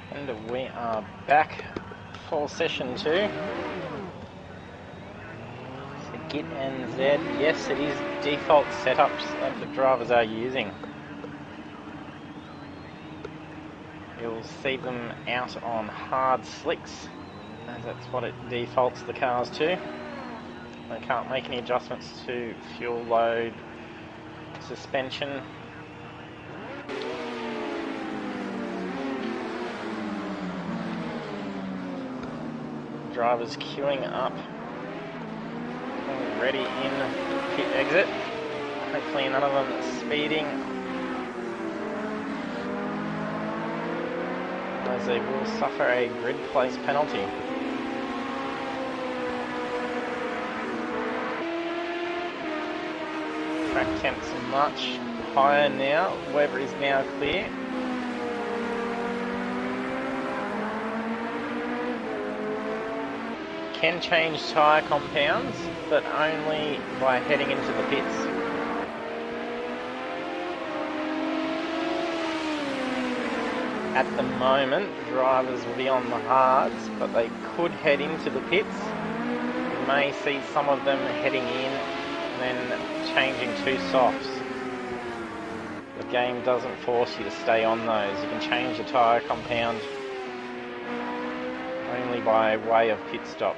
And we are back for session 2. So Git and Z, yes, it is default setups that the drivers are using. You'll see them out on hard slicks, as that's what it defaults the cars to. They can't make any adjustments to fuel load, suspension. Drivers queuing up, already in pit exit. Hopefully none of them speeding, as they will suffer a grid place penalty. Track temps much higher now. Weber is now clear. Can change tyre compounds, but only by heading into the pits. At the moment, drivers will be on the hards, but they could head into the pits. You may see some of them heading in and then changing to softs. The game doesn't force you to stay on those. You can change the tyre compound only by way of pit stop.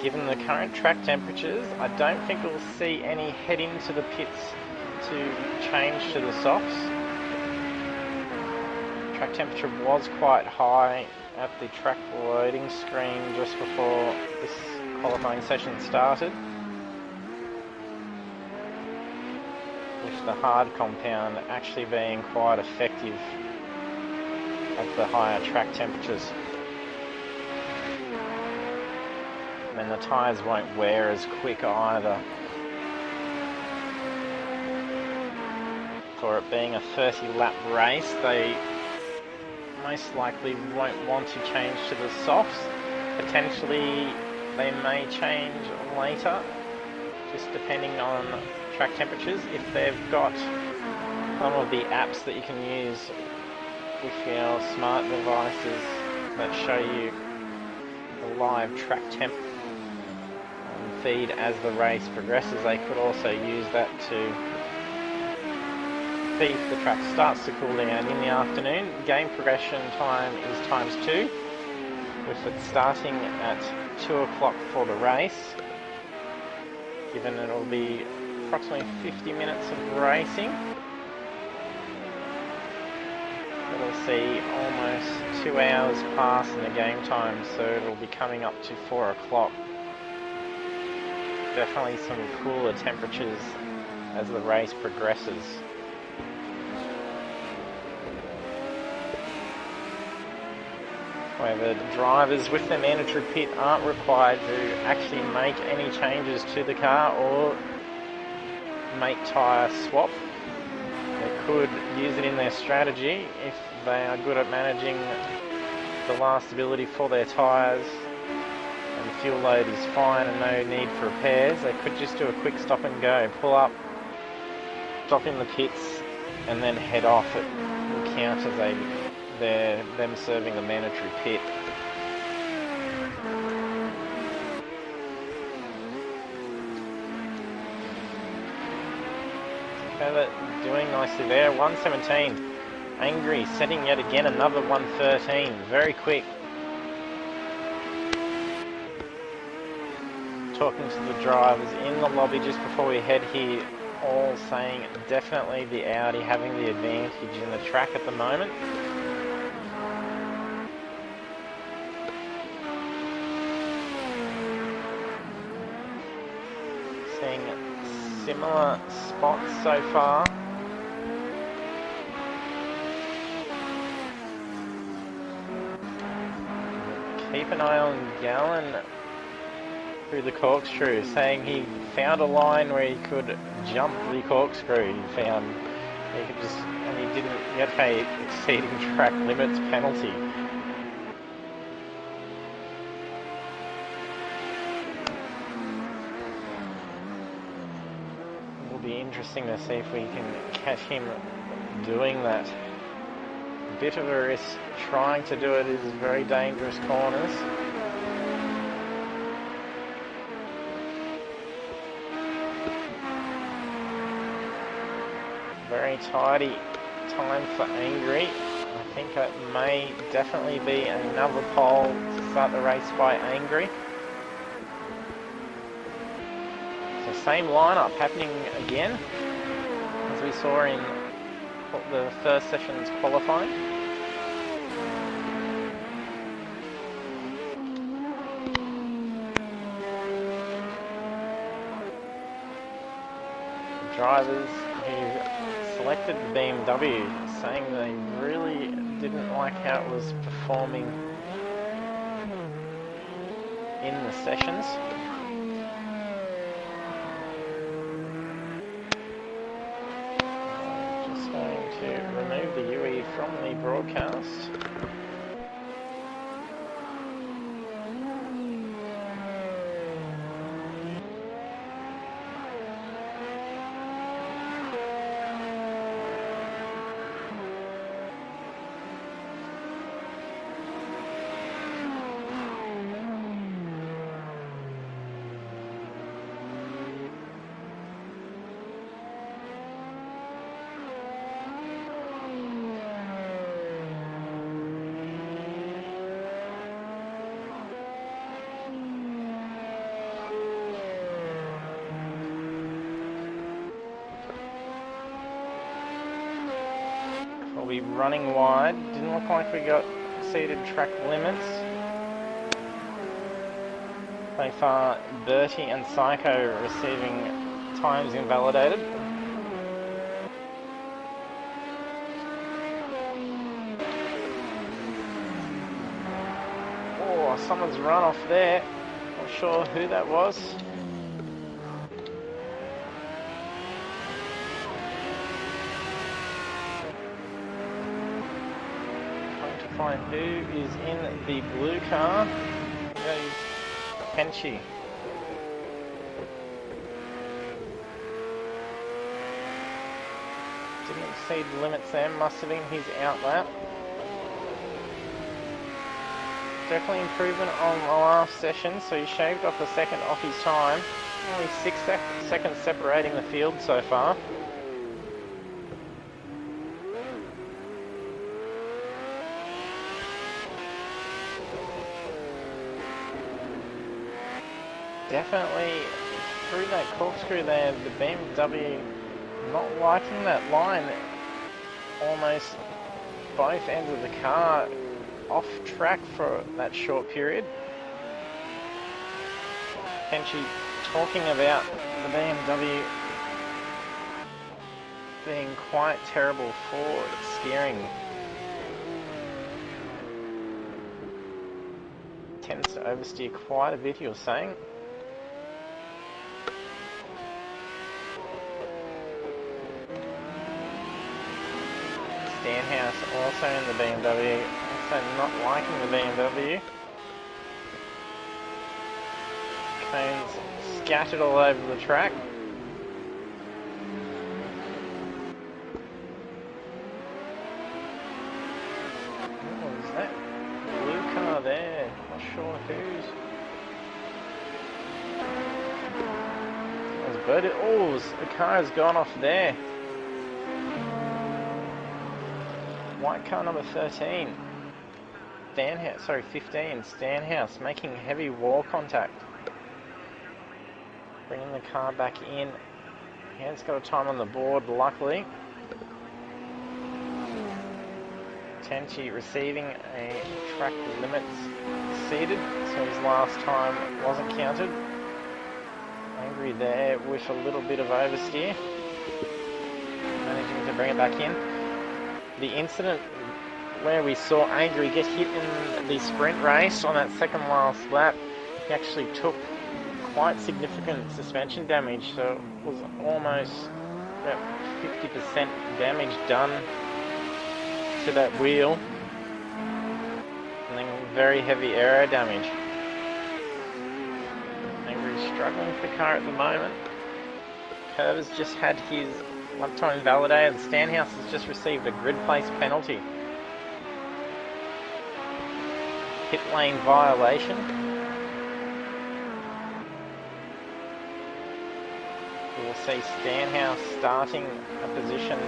Given the current track temperatures, I don't think we'll see any head into the pits to change to the softs. Track temperature was quite high at the track loading screen just before this qualifying session started. With the hard compound actually being quite effective at the higher track temperatures. And the tyres won't wear as quick either. For it being a 30-lap race, they most likely won't want to change to the softs. Potentially they may change later, just depending on track temperatures. If they've got some of the apps that you can use with your smart devices that show you the live track temp feed as the race progresses, they could also use that to see if the track starts to cool down in the afternoon. Game progression time is ×2, with it starting at 2 o'clock for the race, given it'll be approximately 50 minutes of racing. It'll see almost 2 hours pass in the game time, so it'll be coming up to 4 o'clock. Definitely some cooler temperatures as the race progresses. However, the drivers with the mandatory pit aren't required to actually make any changes to the car or make tyre swap. They could use it in their strategy if they are good at managing the lastability for their tyres and the fuel load is fine and no need for repairs. They could just do a quick stop and go, pull up, stop in the pits and then head off. It will count as them serving the mandatory pit. Heather doing nicely there. 117. Angry setting yet again another 113. Very quick. Talking to the drivers in the lobby just before we head here, all saying definitely the Audi having the advantage in the track at the moment. Seeing similar spots so far. Keep an eye on Gallen through the corkscrew, saying he found a line where he could jump the corkscrew. He found he could just, and he didn't get pay exceeding track limits penalty. It'll be interesting to see if we can catch him doing that. A bit of a risk trying to do it in very dangerous corners. Very tidy time for Angry. I think it may definitely be another pole to start the race by Angry. So same lineup happening again as we saw in the first session's qualifying. Drivers who selected the BMW saying they really didn't like how it was performing in the sessions. I'm just going to remove the UE from the broadcast. We'll be running wide. Didn't look like we got exceeded track limits. So far, Bertie and Psycho receiving times invalidated. Oh, someone's run off there. Not sure who that was. Trying to find who is in the blue car. That is Penchy. Didn't exceed the limits there, must have been his outlap. Definitely improvement on the last session, so he shaved off a second off his time. Only 6 seconds separating the field so far. Definitely through that corkscrew there, the BMW not liking that line. Almost both ends of the car off track for that short period. Penchy talking about the BMW being quite terrible for steering. Tends to oversteer quite a bit, he was saying. Stanhouse also in the BMW, also not liking the BMW. Cones scattered all over the track. What is that? Blue car there, not sure whose. It was Bird. Oh, the car has gone off there. White car number 13. Stanhouse, sorry, 15. Stanhouse making heavy wall contact. Bringing the car back in. He has got a time on the board, luckily. Tenchi receiving a track limits exceeded, so his last time wasn't counted. Angry there with a little bit of oversteer. Managing to bring it back in. The incident where we saw Angry get hit in the sprint race on that second last lap, he actually took quite significant suspension damage, so it was almost about 50% damage done to that wheel, and then very heavy aero damage. Angry's struggling for the car at the moment. Curve has just had his lap time validated. Stanhouse has just received a grid place penalty. Pit lane violation. We'll see Stanhouse starting a position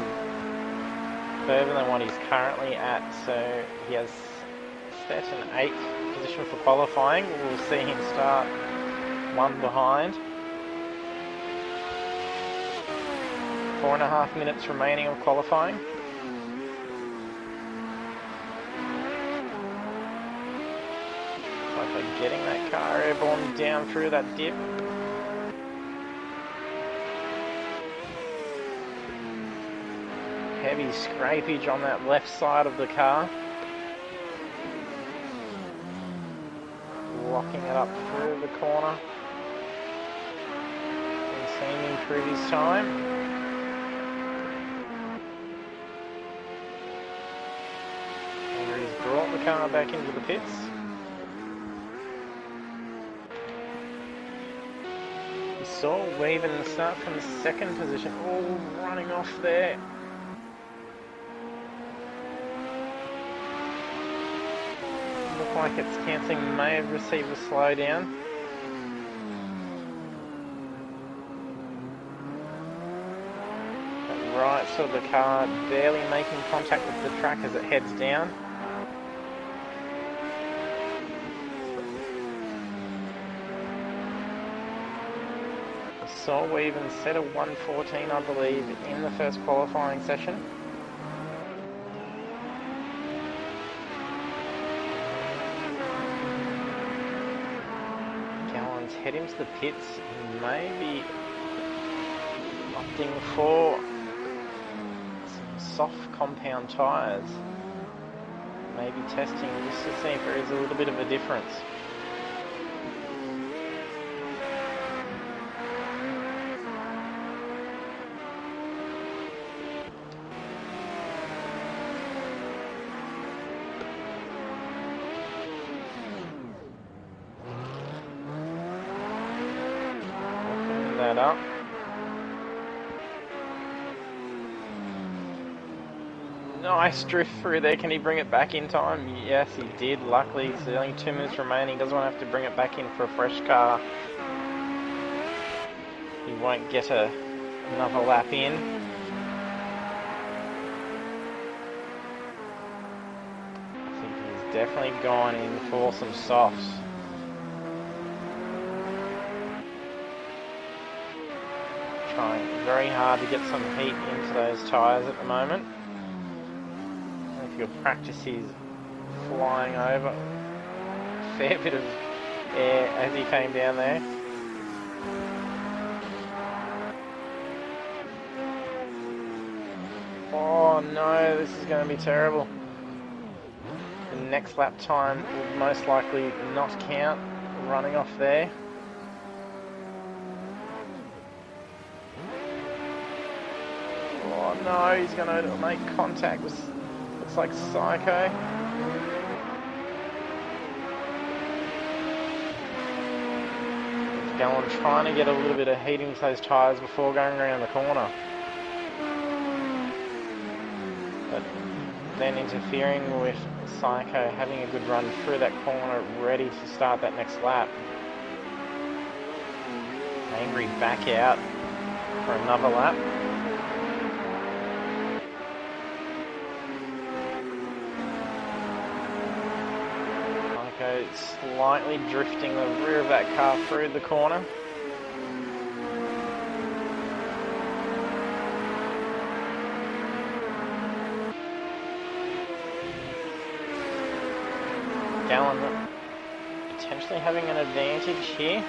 further than what he's currently at, so he has set an 8th position for qualifying. We'll see him start one behind. 4.5 minutes remaining of qualifying. Looks like they're getting that car airborne down through that dip. Heavy scrapage on that left side of the car. Locking it up through the corner. And seeing him improve his time. Brought the car back into the pits. We saw Weaven start from the second position. Oh, running off there. Look like it's cancelling, may have received a slowdown. Right, so the car barely making contact with the track as it heads down. So we even set a 1:14, I believe, in the first qualifying session. Gallon's head into the pits, maybe opting for some soft compound tyres. maybe testing just to see if there is a little bit of a difference. Open that up. Nice drift through there. Can he bring it back in time? Yes, he did. Luckily, there's only 2 minutes remaining. Doesn't want to have to bring it back in for a fresh car. He won't get another lap in. I think he's definitely gone in for some softs. Trying very hard to get some heat into those tyres at the moment. If you'll practice his flying over, a fair bit of air as he came down there. Oh no, this is going to be terrible. The next lap time will most likely not count, running off there. Oh no, he's going to make contact with, looks like Psycho. Gallon trying to get a little bit of heat into those tyres before going around the corner. But then interfering with Psycho having a good run through that corner, ready to start that next lap. Angry back out for another lap. Psycho slightly drifting the rear of that car through the corner. Gallon potentially having an advantage here.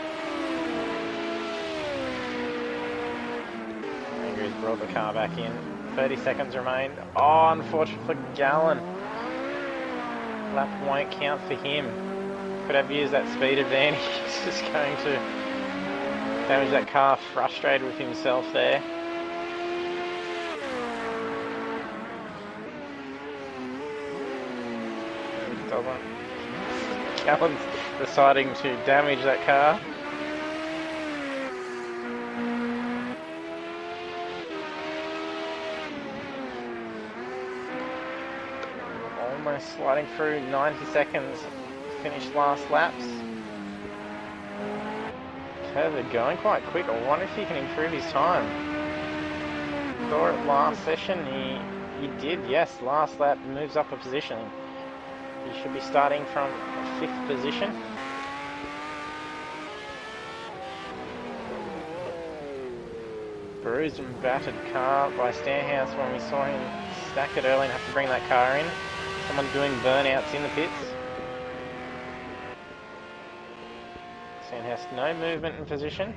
Angry's brought the car back in. 30 seconds remain. Oh, unfortunate for Gallon. Lap won't count for him. Could have used that speed advantage. He's just going to damage that car, frustrated with himself there. Gallon's deciding to damage that car. Almost sliding through. 90 seconds to finish last laps. Okay, they're going quite quick. I wonder if he can improve his time. Saw it last session, he did, yes. Last lap moves up a position. He should be starting from 5th position. Bruised and battered car by Stanhouse when we saw him stack it early and have to bring that car in. Someone doing burnouts in the pits. Stanhouse, no movement in position.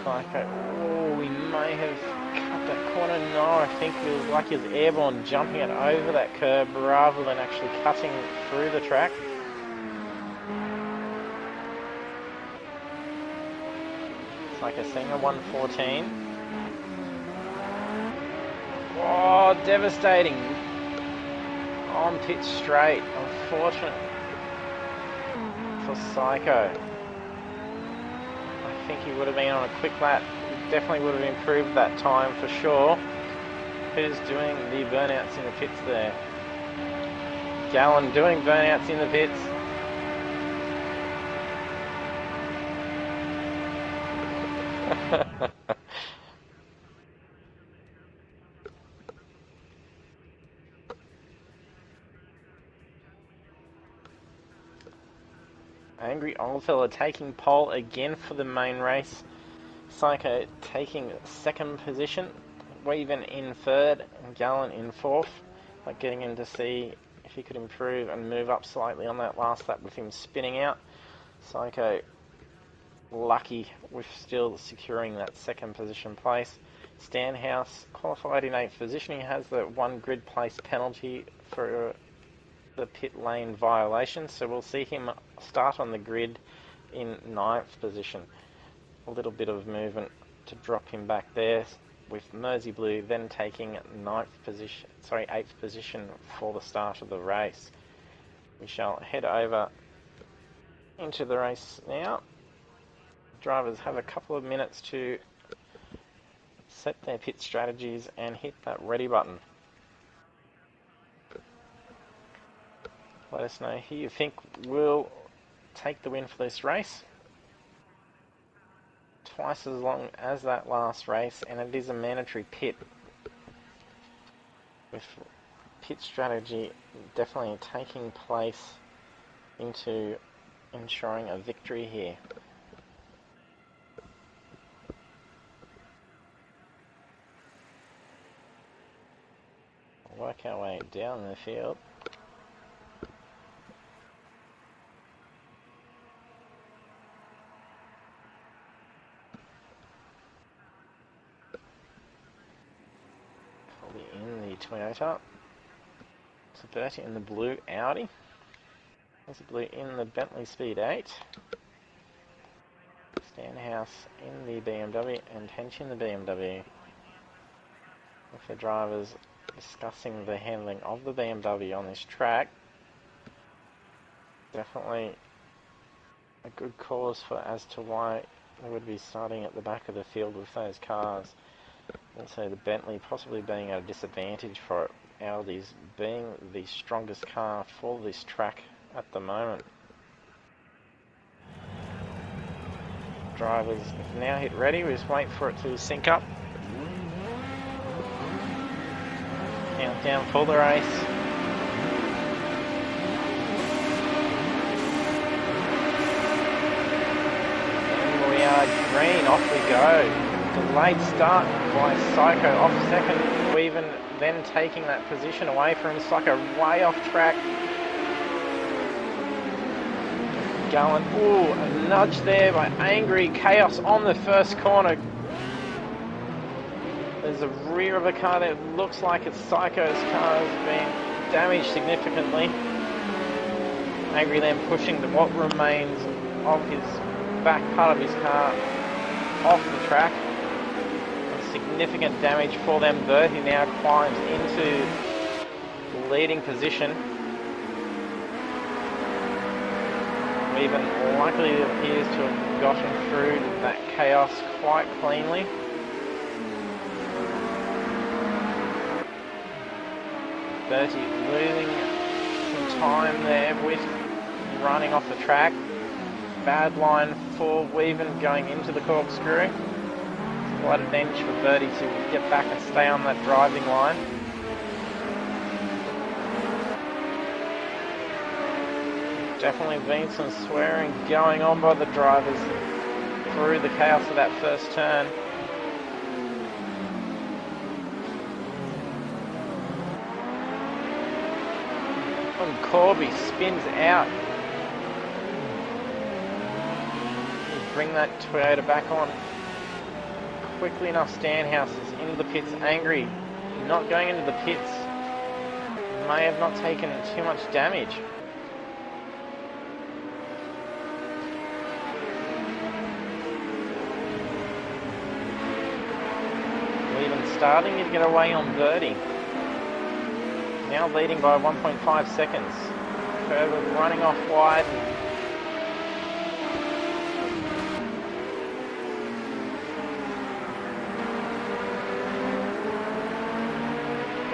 Oh, we may have cut that corner. No, I think it was like he was airborne, jumping it over that curb rather than actually cutting through the track. It's like a Singer 114. Oh, devastating. On pit straight. Unfortunate for Psycho. I think he would have been on a quick lap. He definitely would have improved that time for sure. Who's doing the burnouts in the pits there? Gallon doing burnouts in the pits. Angry Oldfella taking pole again for the main race. Psycho taking 2nd position. Weaven in 3rd and Gallon in 4th. Like getting him to see if he could improve and move up slightly on that last lap with him spinning out. Psycho lucky with still securing that 2nd position place. Stanhouse qualified in 8th position. He has the 1 grid place penalty for the pit lane violation, so we'll see him start on the grid in 9th position. A little bit of movement to drop him back there, with Mersey Blue then taking 8th position for the start of the race. We shall head over into the race now. Drivers have a couple of minutes to set their pit strategies and hit that ready button. Let us know who you think will take the win for this race. Twice as long as that last race, and it is a mandatory pit, with pit strategy definitely taking place into ensuring a victory here. We'll work our way down the field. In the Toyota, Bertie in the blue Audi, there's a blue in the Bentley Speed 8, Stanhouse in the BMW, and Hench in the BMW, with the drivers discussing the handling of the BMW on this track. Definitely a good cause for as to why they would be starting at the back of the field with those cars. Also, the Bentley possibly being at a disadvantage for it, Audi's being the strongest car for this track at the moment. Drivers have now hit ready, we just wait for it to sync up. Countdown for the race. And we are green, off we go. Delayed start by Psycho off second, Weaven then taking that position away from Psycho, way off track. Gallen, ooh, a nudge there by Angry Chaos on the first corner. There's a rear of a car that looks like it's Psycho's car has been damaged significantly. Angry then pushing what remains of his back part of his car off the track. Significant damage for them. Bertie now climbs into leading position. Weaven luckily appears to have gotten through that chaos quite cleanly. Bertie losing some time there with running off the track. Bad line for Weaven going into the corkscrew. Quite an inch for Bertie to get back and stay on that driving line. Definitely been some swearing going on by the drivers through the chaos of that first turn. And Corby spins out. Bring that Toyota back on quickly enough. Stanhouse is into the pits. Angry, not going into the pits. May have not taken too much damage. Even starting to get away on Bertie. Now leading by 1.5 seconds. Further running off wide.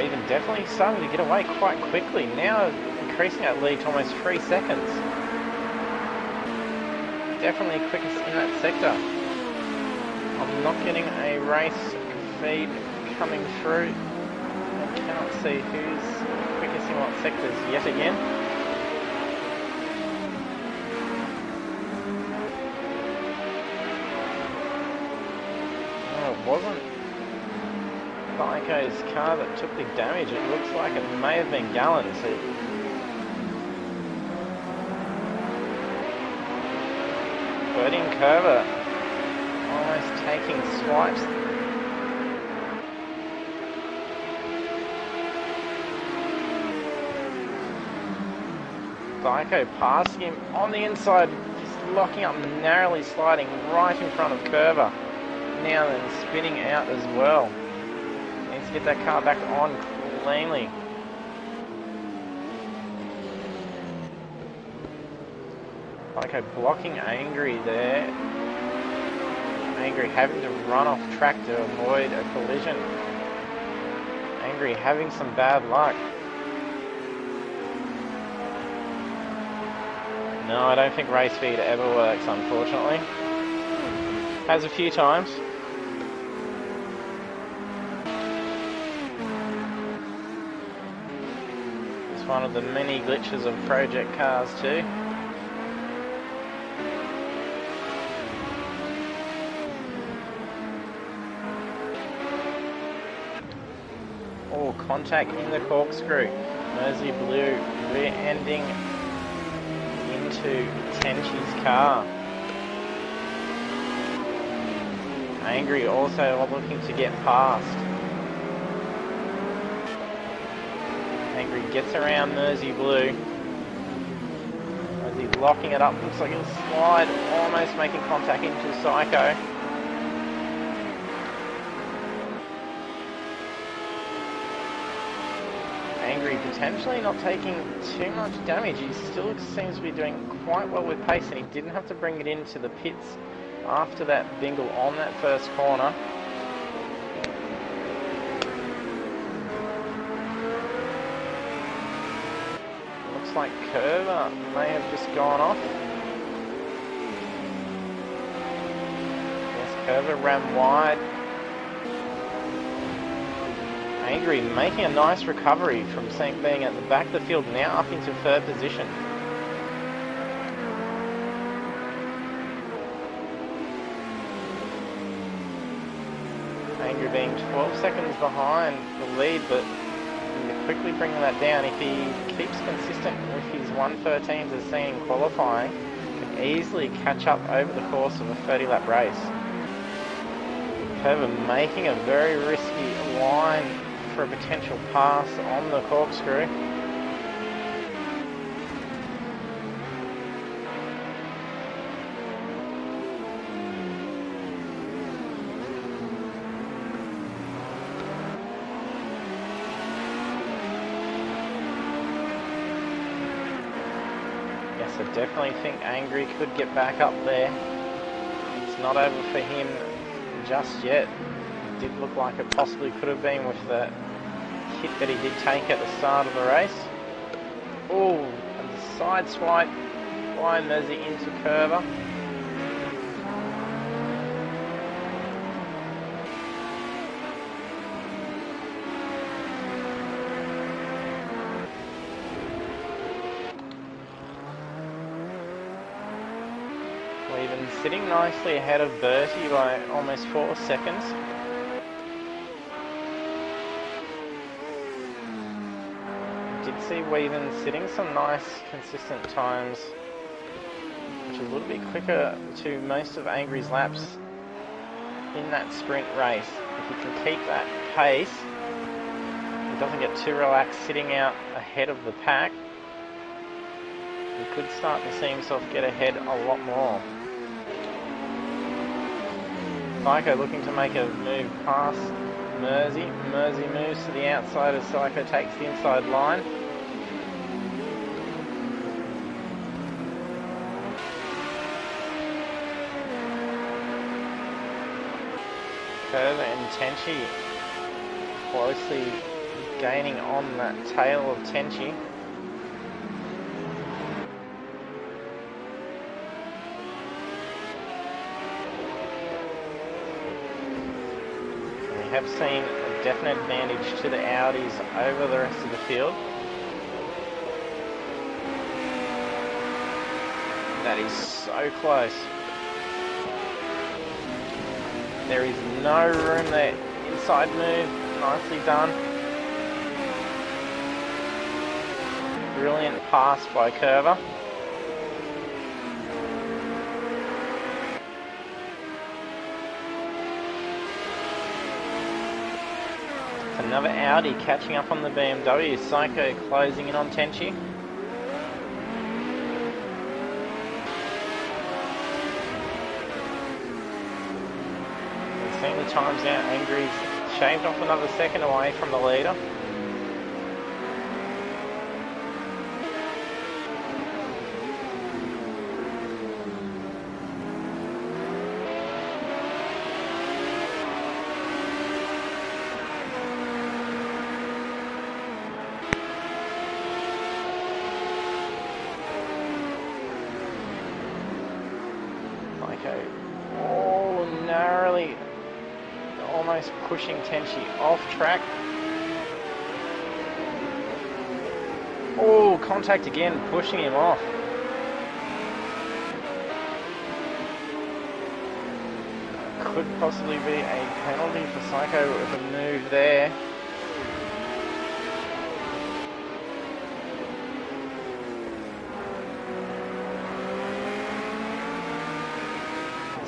Even definitely starting to get away quite quickly. Now increasing that lead to almost 3 seconds. Definitely quickest in that sector. I'm not getting a race feed coming through. I cannot see who's quickest in what sectors yet again. No, it wasn't Psycho's car that took the damage. It looks like it may have been Gallen's. Bertie and Curver almost taking swipes Psycho passing him on the inside, just locking up, narrowly sliding right in front of Curver. Now then spinning out as well. Needs to get that car back on cleanly. Psycho blocking Angry there. Angry having to run off track to avoid a collision. Angry having some bad luck. No, I don't think race speed ever works, unfortunately. Has a few times. It's one of the many glitches of project cars too. Oh, contact in the corkscrew. Mersey Blue rear-ending into Tenchi's car. Angry also looking to get past. Angry gets around Mersey Blue. Mersey locking it up. Looks like he'll slide, almost making contact into Psycho. Angry potentially not taking too much damage. He still seems to be doing quite well with pace, and he didn't have to bring it into the pits after that bingle on that first corner. Looks like Curver may have just gone off. Yes, Curver ran wide. Angry making a nice recovery from being at the back of the field, now up into third position. Angry being 12 seconds behind the lead, but quickly bringing that down. If he keeps consistent with his 1:13s as seen in qualifying, can easily catch up over the course of a 30-lap race. However, making a very risky line for a potential pass on the corkscrew. Yes, I definitely think Angry could get back up there. It's not over for him just yet. It did look like it possibly could have been with the hit that he did take at the start of the race. Oh, and the side swipe by Mersey into Curver. We've been sitting nicely ahead of Bertie by almost 4 seconds. Did see Weaven sitting some nice consistent times, which is a little bit quicker to most of Angry's laps in that sprint race. If he can keep that pace, he doesn't get too relaxed sitting out ahead of the pack, he could start to see himself get ahead a lot more. Psycho looking to make a move past Mersey. Mersey moves to the outside as Psycho takes the inside line. Curver and Tenchi closely gaining on that tail of Tenchi. We have seen a definite advantage to the Audis over the rest of the field. That is so close. There is no room there. Inside move, nicely done. Brilliant pass by Curver. Another Audi catching up on the BMW. Psycho closing in on Tenchi. Seeing the times now, Angry's shaved off another second away from the leader. Oh, narrowly, almost pushing Tenchi off track. Oh, contact again, pushing him off. Could possibly be a penalty for Psycho with a move there.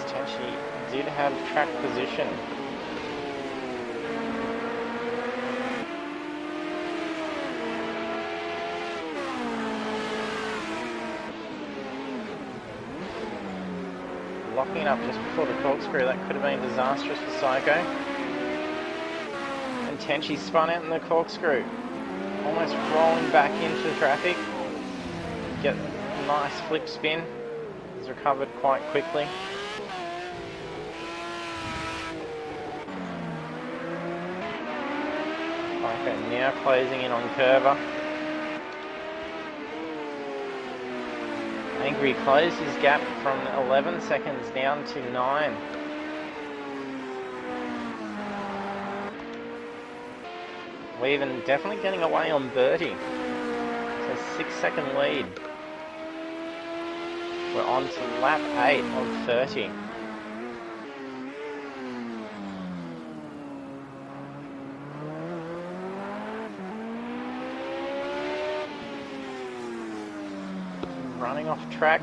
Tenchi did have track position. Locking up just before the corkscrew, that could have been disastrous for Psycho. And Tenchi spun out in the corkscrew, almost rolling back into traffic. Get a nice flip spin. He's recovered quite quickly. Okay, now closing in on Curver. Angry closed his gap from 11 seconds down to 9. Weaven definitely getting away on Bertie. So 6-second lead. We're on to lap 8 of 30. Running off track,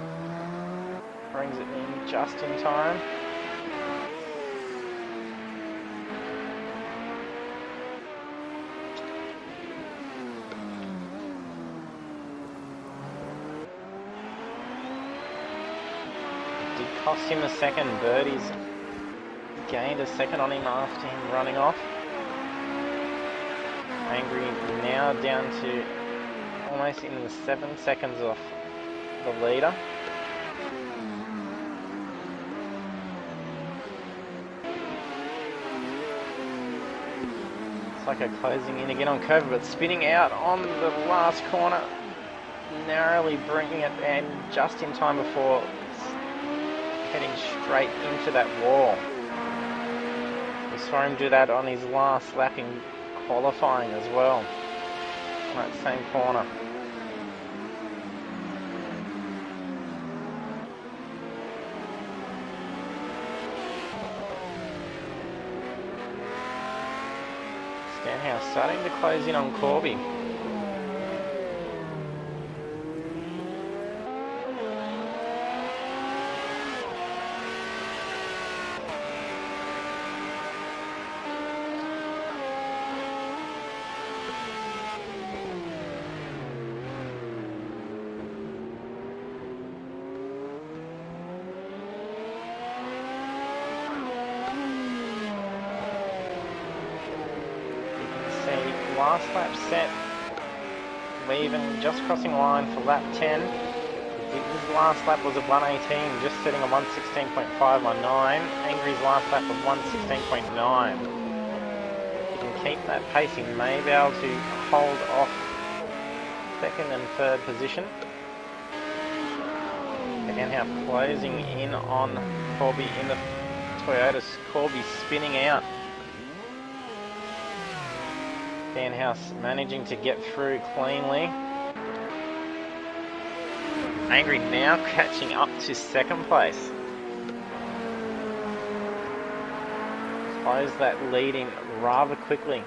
brings it in just in time. Did cost him a second. Birdie's gained a second on him after him running off. Angry now down to almost in the 7 seconds off the leader. Psycho closing in again on Curve, but spinning out on the last corner, narrowly bringing it in just in time before heading straight into that wall. We saw him do that on his last lap in qualifying as well, on that same corner. Stenhouse starting to close in on Corby. Last lap set, Weaven just crossing line for lap 10. His last lap was a 1:18, just setting a 1:16.519. Angry's last lap was 1:16.9. If he can keep that pace, he may be able to hold off second and third position. Again, how closing in on Corby in the Toyota. Corby spinning out. Stenhouse managing to get through cleanly. Angry now catching up to second place. Close that lead in rather quickly.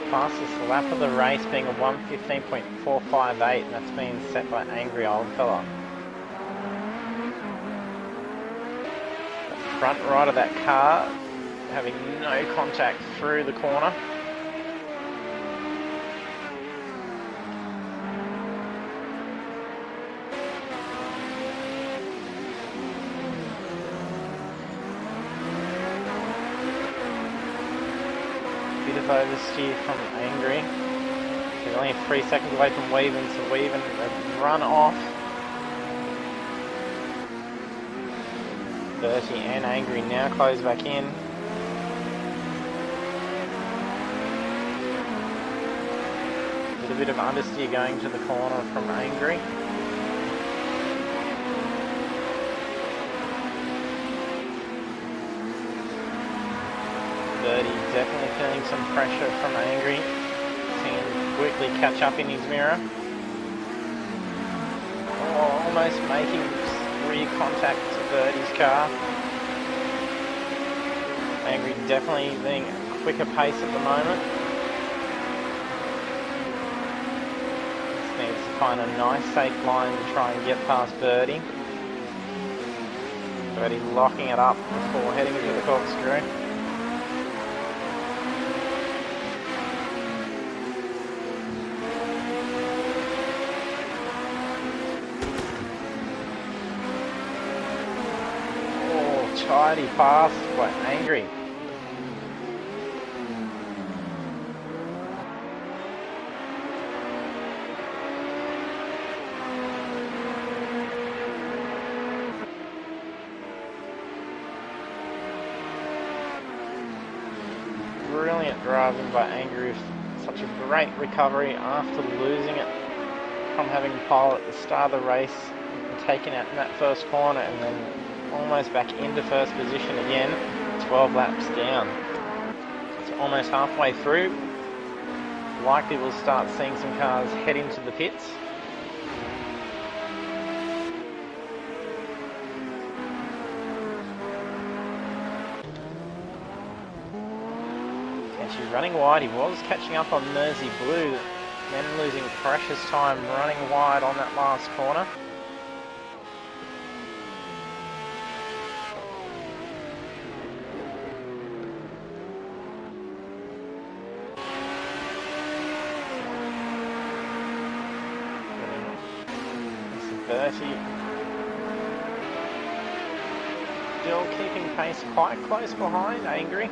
Fastest lap of the race being a 1:15.458, and that's been set by Angry Oldfella. Front right of that car having no contact through the corner. bit of oversteer from Angry. He's only 3 seconds away from Weaven, so Weaven run off. Bertie and Angry now close back in. A bit of understeer going to the corner from Angry. Bertie definitely feeling some pressure from Angry. Seeing him quickly catch up in his mirror. Oh, almost making rear contact to Bertie's car. Angry definitely being a quicker pace at the moment. Just needs to find a nice safe line to try and get past Bertie. Bertie locking it up before heading into the corkscrew. Tidy pass by Angry. Brilliant driving by Angry. Such a great recovery after losing it from having pole at the start of the race and taking it in that first corner, and then almost back into first position again, 12 laps down. It's almost halfway through. Likely we'll start seeing some cars head into the pits. Actually running wide, he was catching up on Mersey Blue, then losing precious time running wide on that last corner. Bertie still keeping pace quite close behind Angry.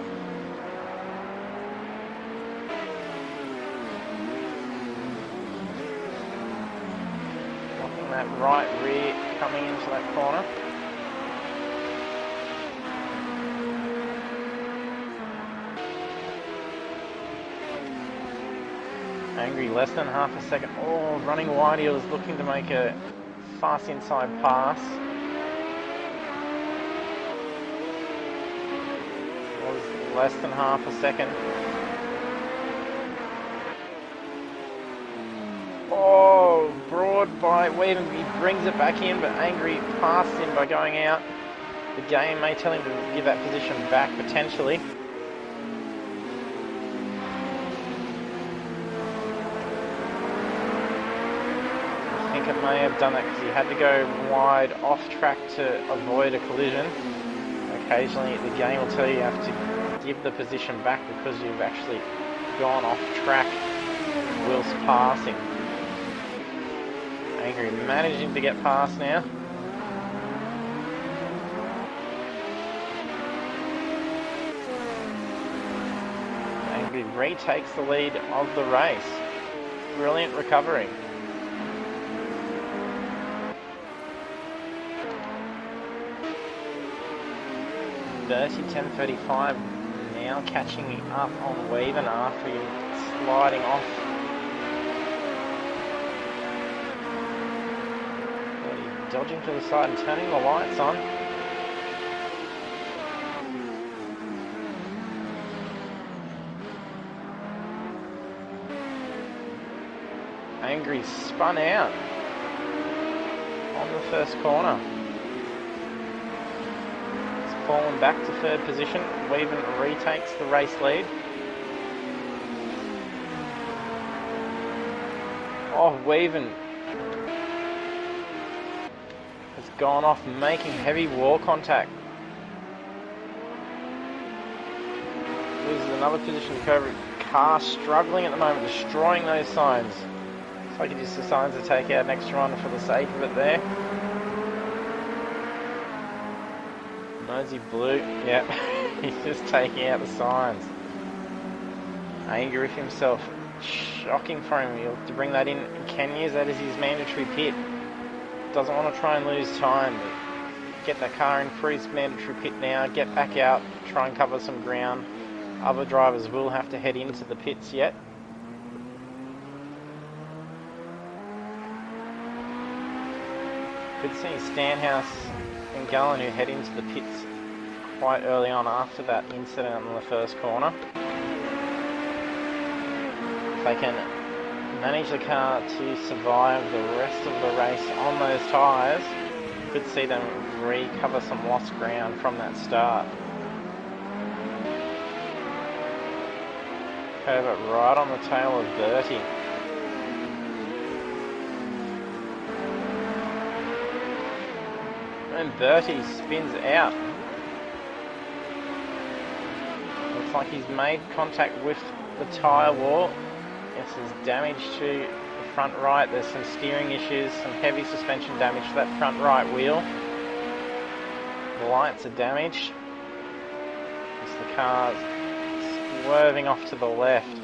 Locking that right rear coming into that corner. Angry less than half a second. Oh, running wide, he was looking to make a fast inside pass. Was less than half a second. Oh, broad by Weaven. He brings it back in, but Angry passes him by going out. The game may tell him to give that position back potentially. It may have done that because he had to go wide off track to avoid a collision. Occasionally the game will tell you have to give the position back because you've actually gone off track whilst passing. Angry managing to get past now. Angry retakes the lead of the race. Brilliant recovery. Bertie 10:35 now catching up on Weaven after sliding off. Bertie dodging to the side and turning the lights on. Angry spun out on the first corner. Fallen back to third position. Weaven retakes the race lead. Oh, Weaven has gone off making heavy wall contact. Loses another position to cover. Car struggling at the moment, destroying those signs. It's like he just decides to take out an extra one for the sake of it there. Mersey Blue, yep, he's just taking out the signs. Angry with himself. Shocking for him. He'll have to bring that in. He can use that as his mandatory pit. Doesn't want to try and lose time, but get that car in for his mandatory pit now. Get back out. Try and cover some ground. Other drivers will have to head into the pits yet. Could see Stanhouse and Gallen who head into the pits quite early on after that incident in the first corner. If they can manage the car to survive the rest of the race on those tyres, could see them recover some lost ground from that start. Herbert right on the tail of Bertie. And Bertie spins out. Looks like he's made contact with the tyre wall. Yes, there's damage to the front right. There's some steering issues, some heavy suspension damage to that front right wheel. The lights are damaged. As the car's swerving off to the left.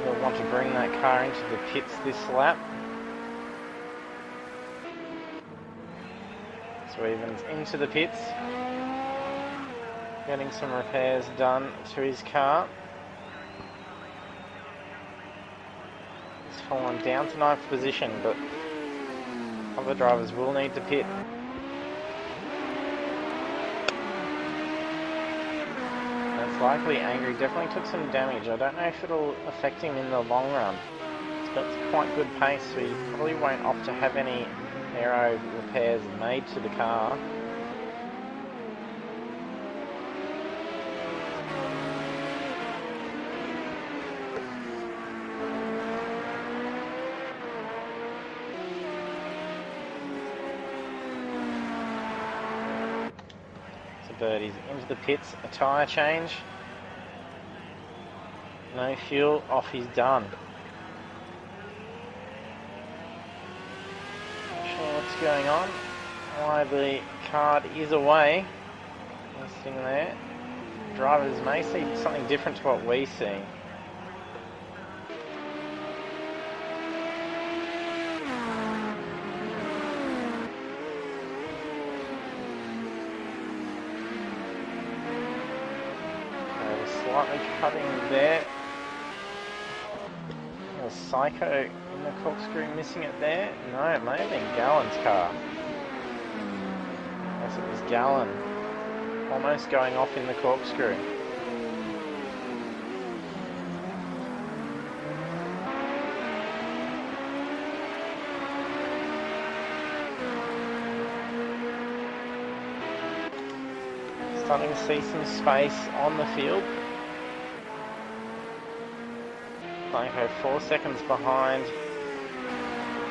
He'll want to bring that car into the pits this lap. So Evans into the pits, getting some repairs done to his car. He's fallen down to 9th position, but other drivers will need to pit. That's likely Angry definitely took some damage. I don't know if it'll affect him in the long run. He's got quite good pace, so he probably won't opt to have any aero repairs made to the car. So Birdie's into the pits, a tyre change. No fuel, off he's done. What's going on? Why the card is away. Sitting there. Drivers may see something different to what we see. Okay, we're slightly cutting there. A Psycho in the corkscrew missing it there. No, it may have been Gallen's car. Yes, it was Gallen. Almost going off in the corkscrew. Starting to see some space on the field. Psycho 4 seconds behind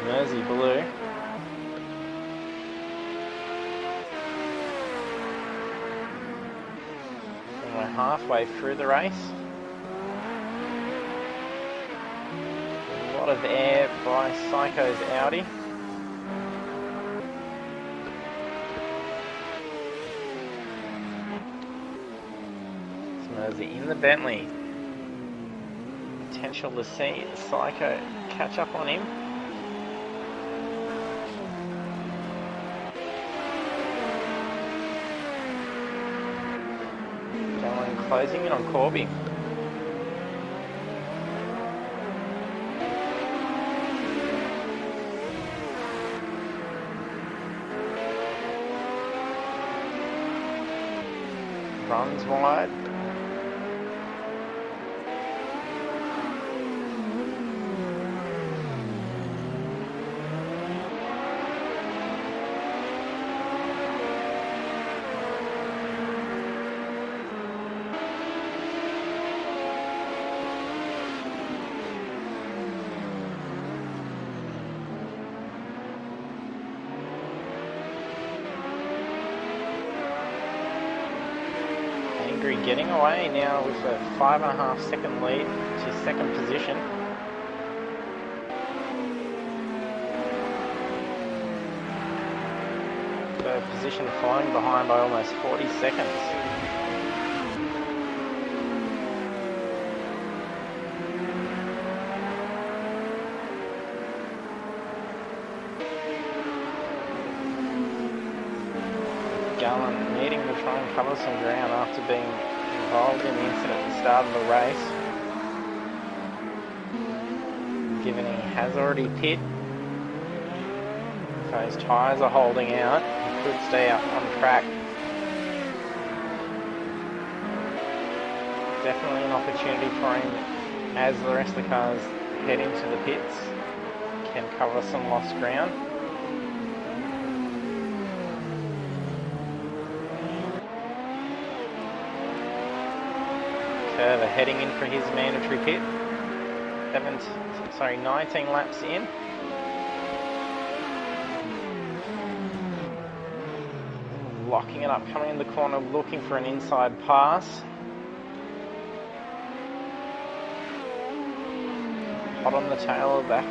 Mersey Blue. And we're halfway through the race. A lot of air by Psycho's Audi. It's Mersey in the Bentley. Potential to see Psycho catch up on him. Gallen closing in on Corby. Runs wide. Getting away now with a 5.5 second lead to second position. Third position falling behind by almost 40 seconds. Gallen needing to try and cover some ground after being involved in the incident at the start of the race. Given he has already pit, so his tyres are holding out, he could stay up on track. Definitely an opportunity for him as the rest of the cars head into the pits. Can cover some lost ground. Curver heading in for his mandatory pit. 19 laps in. Locking it up, coming in the corner, looking for an inside pass. Hot on the tail of that,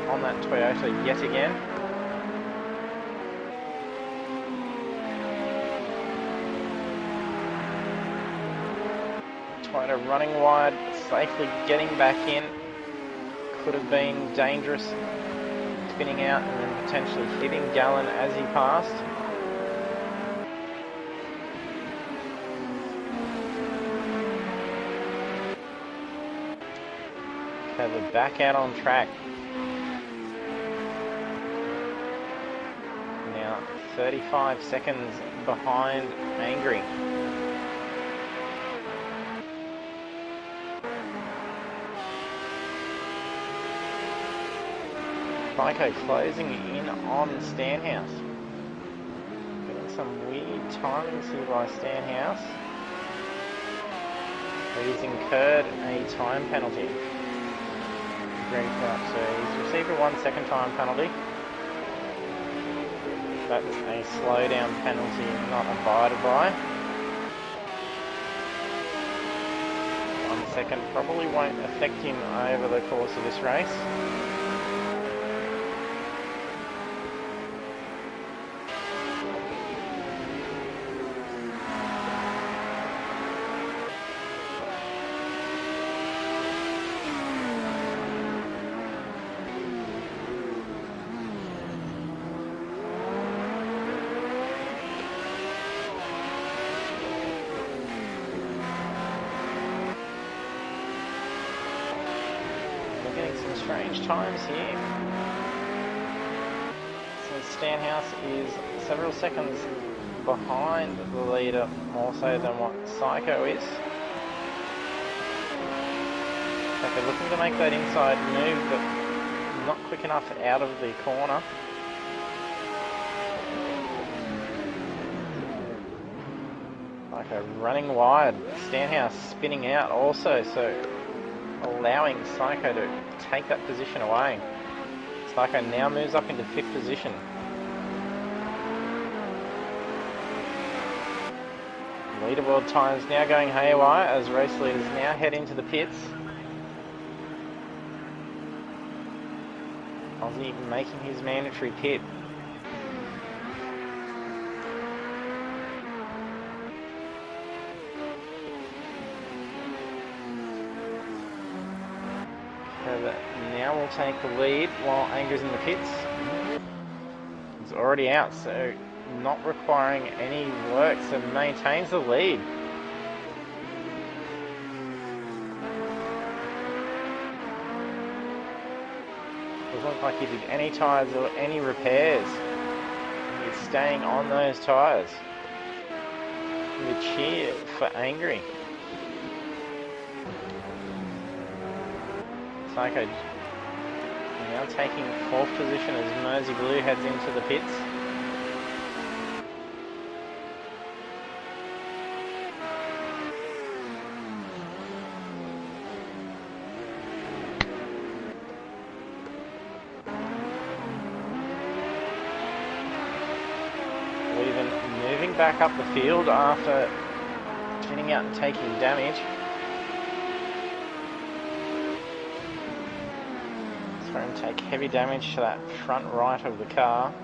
on that Toyota yet again. Toyota running wide, safely getting back in. Could have been dangerous, spinning out and then potentially hitting Gallen as he passed. They're back out on track. Now 35 seconds behind Angry. Psycho closing in on Stanhouse. Getting some weird timings here by Stanhouse. He's incurred a time penalty. So he's received a 1 second time penalty. That's a slowdown penalty not abided by. 1 second probably won't affect him over the course of this race. Strange times here. So Stanhouse is several seconds behind the leader, more so than what Psycho is. Psycho looking to make that inside move, but not quick enough out of the corner. Psycho running wide, Stanhouse spinning out also, so allowing Psycho to take that position away. Psycho now moves up into 5th position. Leaderboard times now going haywire as race leaders now head into the pits. Aussie making his mandatory pit. Now will take the lead while Anger's in the pits. He's already out, so not requiring any work, so maintains the lead. Doesn't look like he did any tyres or any repairs. He's staying on those tyres. The cheer for Angry. Psycho now taking 4th position as Mersey Blue heads into the pits. Even moving back up the field after getting out and taking damage. And take heavy damage to that front right of the car.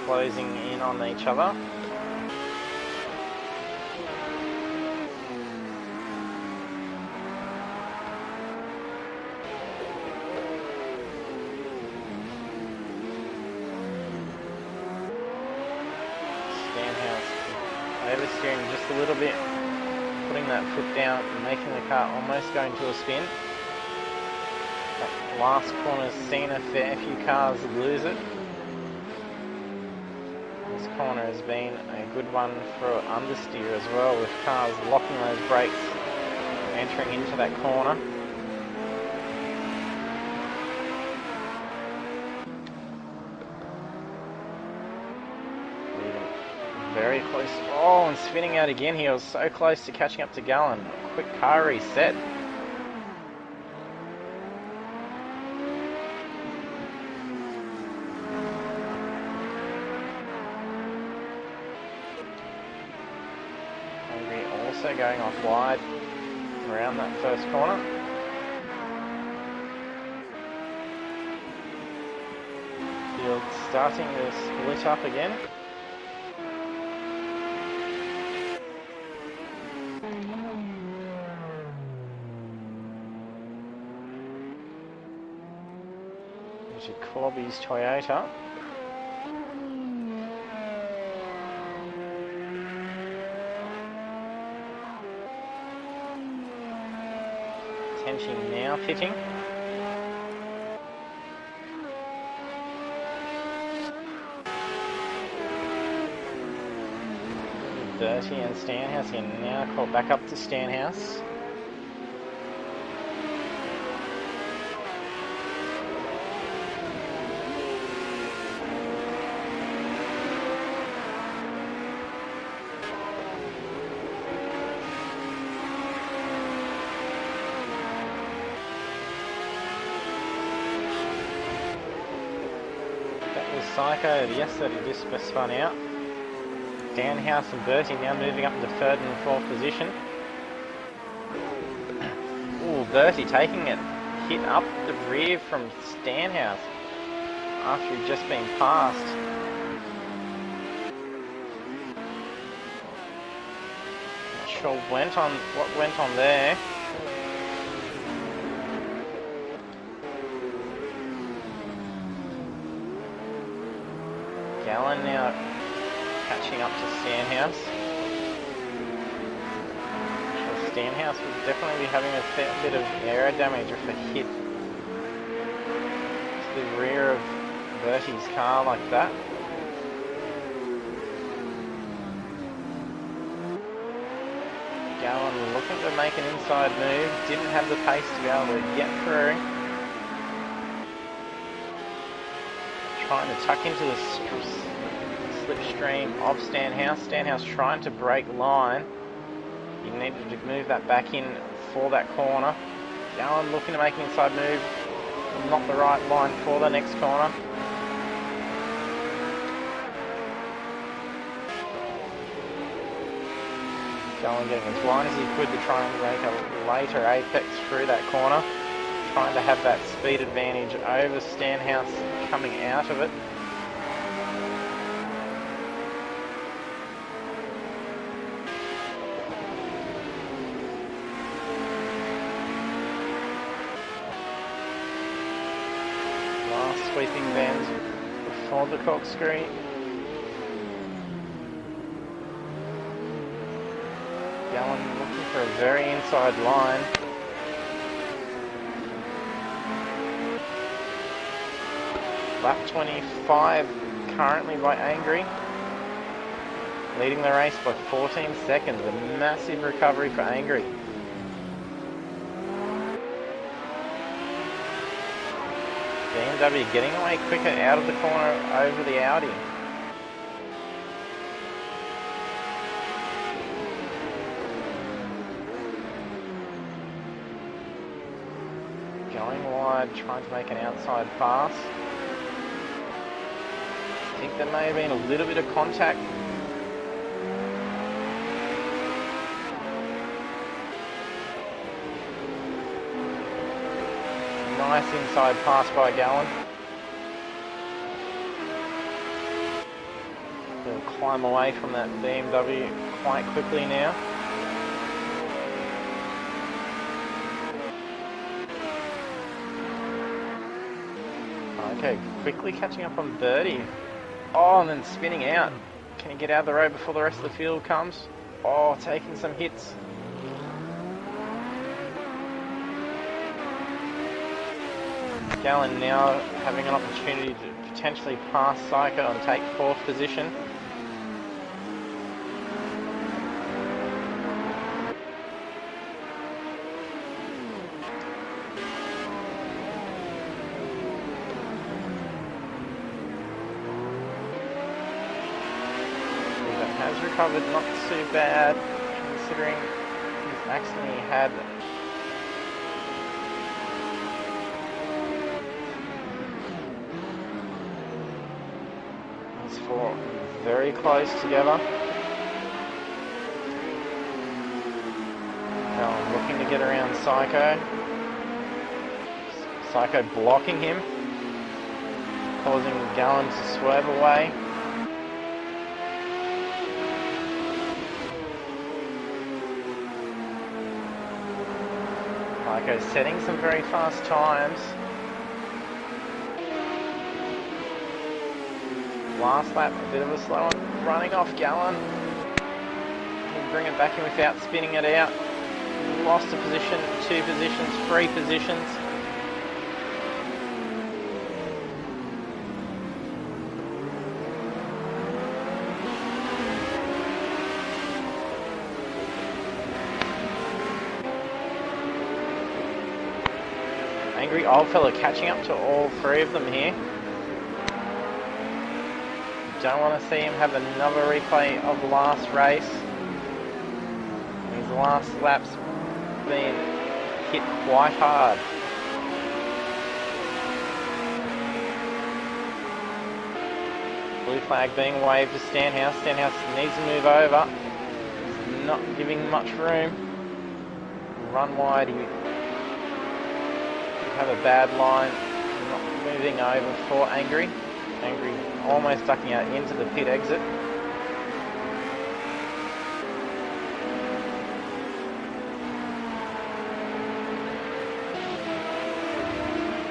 closing in on each other. Oversteering just a little bit, putting that foot down and making the car almost go into a spin. That last corner's seen a fair few cars lose it. This corner has been a good one for understeer as well, with cars locking those brakes, entering into that corner. Very close. Oh, and spinning out again. He was so close to catching up to Gallen. Quick car reset. Hungry also going off wide around that first corner. Field starting to split up again. Corby's Toyota. Tension now fitting. Bertie and Stanhouse in now, called back up to Stanhouse. Psycho, yes, that he just spun out. Stanhouse and Bertie now moving up into third and fourth position. Ooh, Bertie taking it, hit up the rear from Stanhouse after he'd just been passed. Not sure what went on there. Gallen now catching up to Stanhouse. So Stanhouse would definitely be having a fair bit of aero damage if a hit to the rear of Bertie's car like that. Gallen looking to make an inside move, didn't have the pace to be able to get through. Trying to tuck into the slipstream of Stanhouse. Stanhouse trying to break line. He needed to move that back in for that corner. Gallen looking to make an inside move. Not the right line for the next corner. Gallen getting as wide as he could to try and make a later apex through that corner. Trying to have that speed advantage over Stanhouse coming out of it. Last sweeping bend before the corkscrew. Gallen looking for a very inside line. Lap 25 currently by Angry, leading the race by 14 seconds. A massive recovery for Angry. BMW getting away quicker out of the corner over the Audi. Going wide, trying to make an outside pass. I think there may have been a little bit of contact. Nice inside pass by Gallen. He'll climb away from that BMW quite quickly now. Okay, quickly catching up on Birdie. Oh, and then spinning out. Can he get out of the road before the rest of the field comes? Oh, taking some hits. Gallon now having an opportunity to potentially pass Psycho and take 4th position. Has recovered not too bad considering his accident he had. These 4 very close together. Now looking to get around Psycho. Psycho blocking him, causing Gallon to swerve away. Psycho setting some very fast times. Last lap, a bit of a slow one, running off Gallon. Can bring it back in without spinning it out. Lost a position, 2 positions, 3 positions. Angry old fella catching up to all 3 of them here. Don't want to see him have another replay of the last race. His last lap's been hit quite hard. Blue flag being waved to Stanhouse. Stanhouse needs to move over. He's not giving much room. Run wide. He have a bad line. Not moving over for Angry. Angry almost ducking out into the pit exit.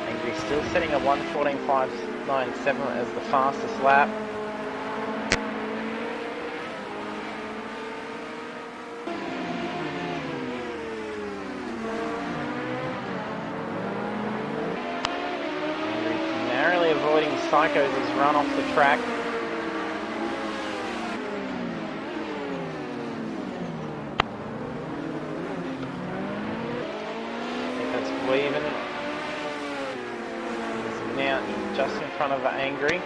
Angry still setting a 1:14.597 as the fastest lap. Avoiding Psycho's run off the track. I think that's Weaven. He's now just in front of Angry.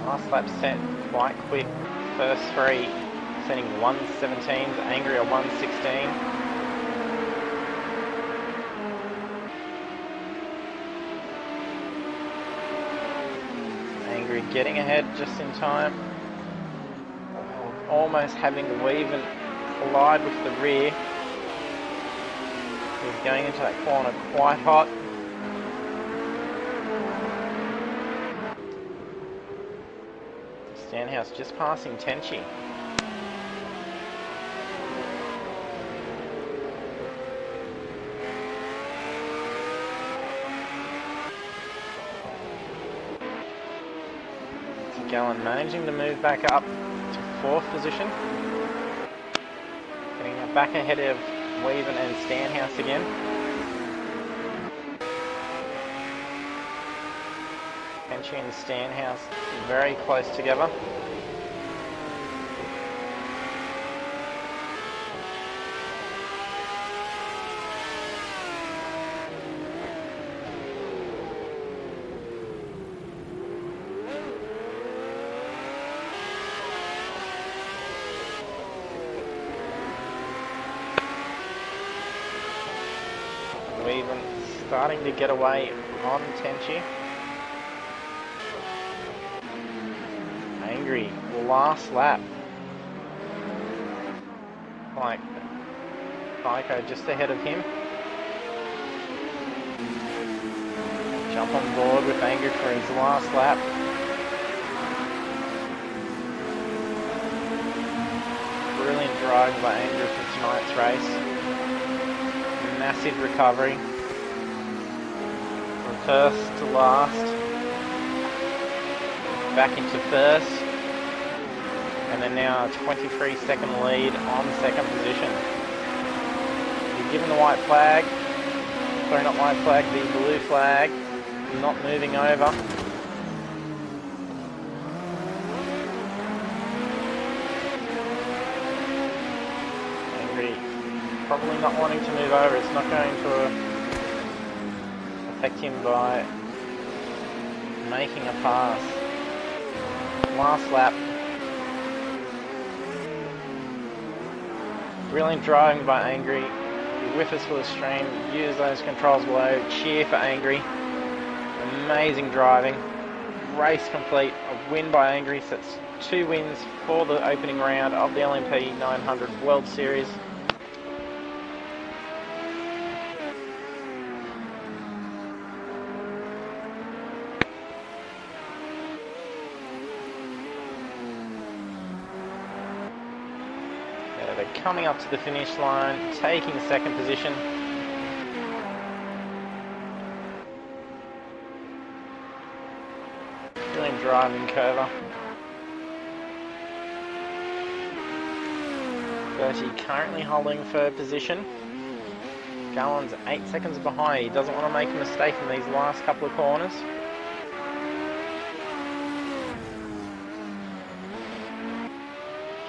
Last lap set quite quick. First 3. Setting 1:17s, Angry at 1:16. Angry getting ahead just in time. Almost having to weave and collide with the rear. He's going into that corner quite hot. Stanhouse just passing Tenchi. Gallon managing to move back up to 4th position. Getting back ahead of Weaven and Stanhouse again. Tenchi and Stanhouse very close together. Weaven starting to get away on Tenchi. Angry, last lap. Like, Psycho just ahead of him. Jump on board with Angry for his last lap. Brilliant driving by Angry for tonight's race. Massive recovery. From first to last. Back into first. And then now a 23-second lead on second position. You're given the white flag. Sorry, not white flag, the blue flag. Not moving over. Angry probably not wanting to move over. It's not going to affect him by making a pass. Last lap. Brilliant driving by Angry. With us for the stream. Use those controls below. Cheer for Angry. Amazing driving. Race complete. A win by Angry. So that's 2 wins for the opening round of the LMP900 World Series. They're coming up to the finish line, taking second position. Brilliant driving, Curver. 30 currently holding third position. Gallen's 8 seconds behind. He doesn't want to make a mistake in these last couple of corners.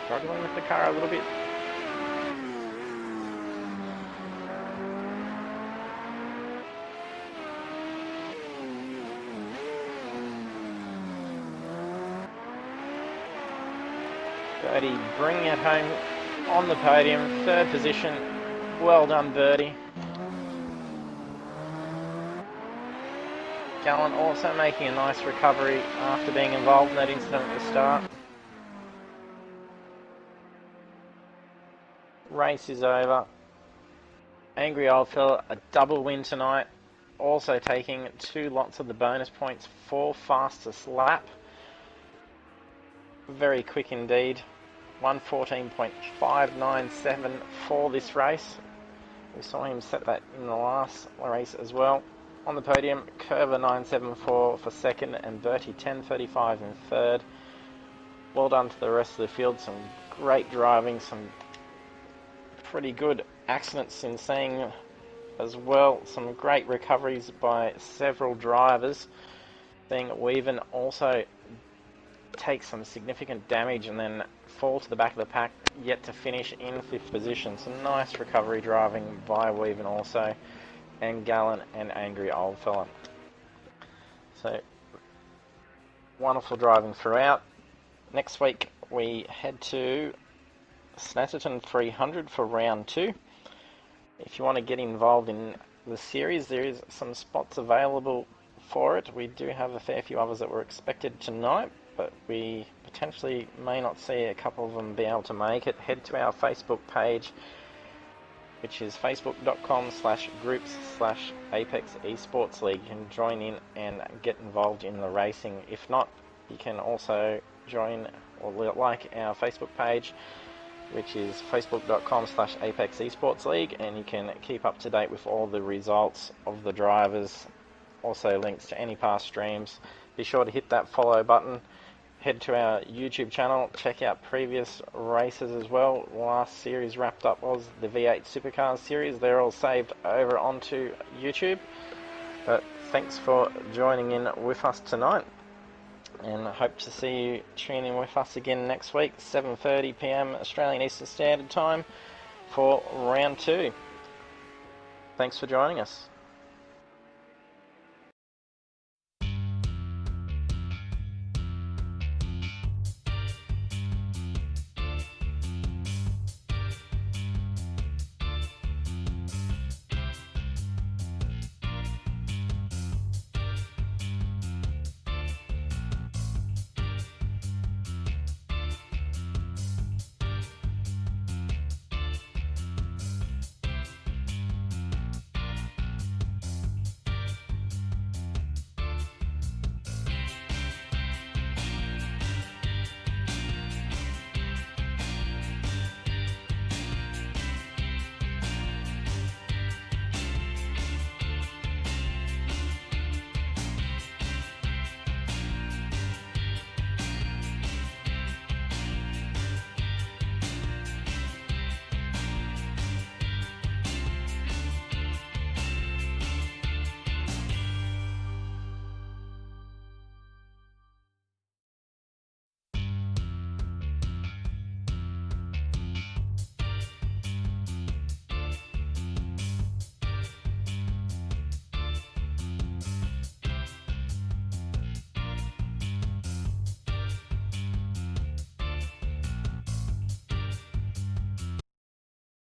Struggling with the car a little bit. Birdie bringing it home on the podium, third position. Well done, Birdie. Gallen also making a nice recovery after being involved in that incident at the start. Race is over. Angry Old Fella, a double win tonight. Also taking 2 lots of the bonus points for fastest lap. Very quick indeed. 1:14.597 for this race. We saw him set that in the last race as well. On the podium, Curver 974 for second and Bertie 1035 in third. Well done to the rest of the field. Some great driving, some pretty good accidents in seeing as well. Some great recoveries by several drivers. Seeing Weaven also take some significant damage and then fall to the back of the pack, yet to finish in 5th position. Some nice recovery driving by Weaven also, and Gallen and Angry Old Fella. So wonderful driving throughout. Next week we head to Snetterton 300 for round 2. If you want to get involved in the series, there is some spots available for it. We do have a fair few others that were expected tonight, but we potentially may not see a couple of them be able to make it. Head to our Facebook page, which is facebook.com/groups/Apex eSports League. You can join in and get involved in the racing. If not, you can also join or like our Facebook page, which is facebook.com/Apex eSports League, and you can keep up to date with all the results of the drivers. Also links to any past streams. Be sure to hit that follow button. Head to our YouTube channel, check out previous races as well. Last series wrapped up was the V8 Supercars series. They're all saved over onto YouTube. But thanks for joining in with us tonight, and I hope to see you tune in with us again next week, 7:30 PM Australian Eastern Standard Time for round 2. Thanks for joining us.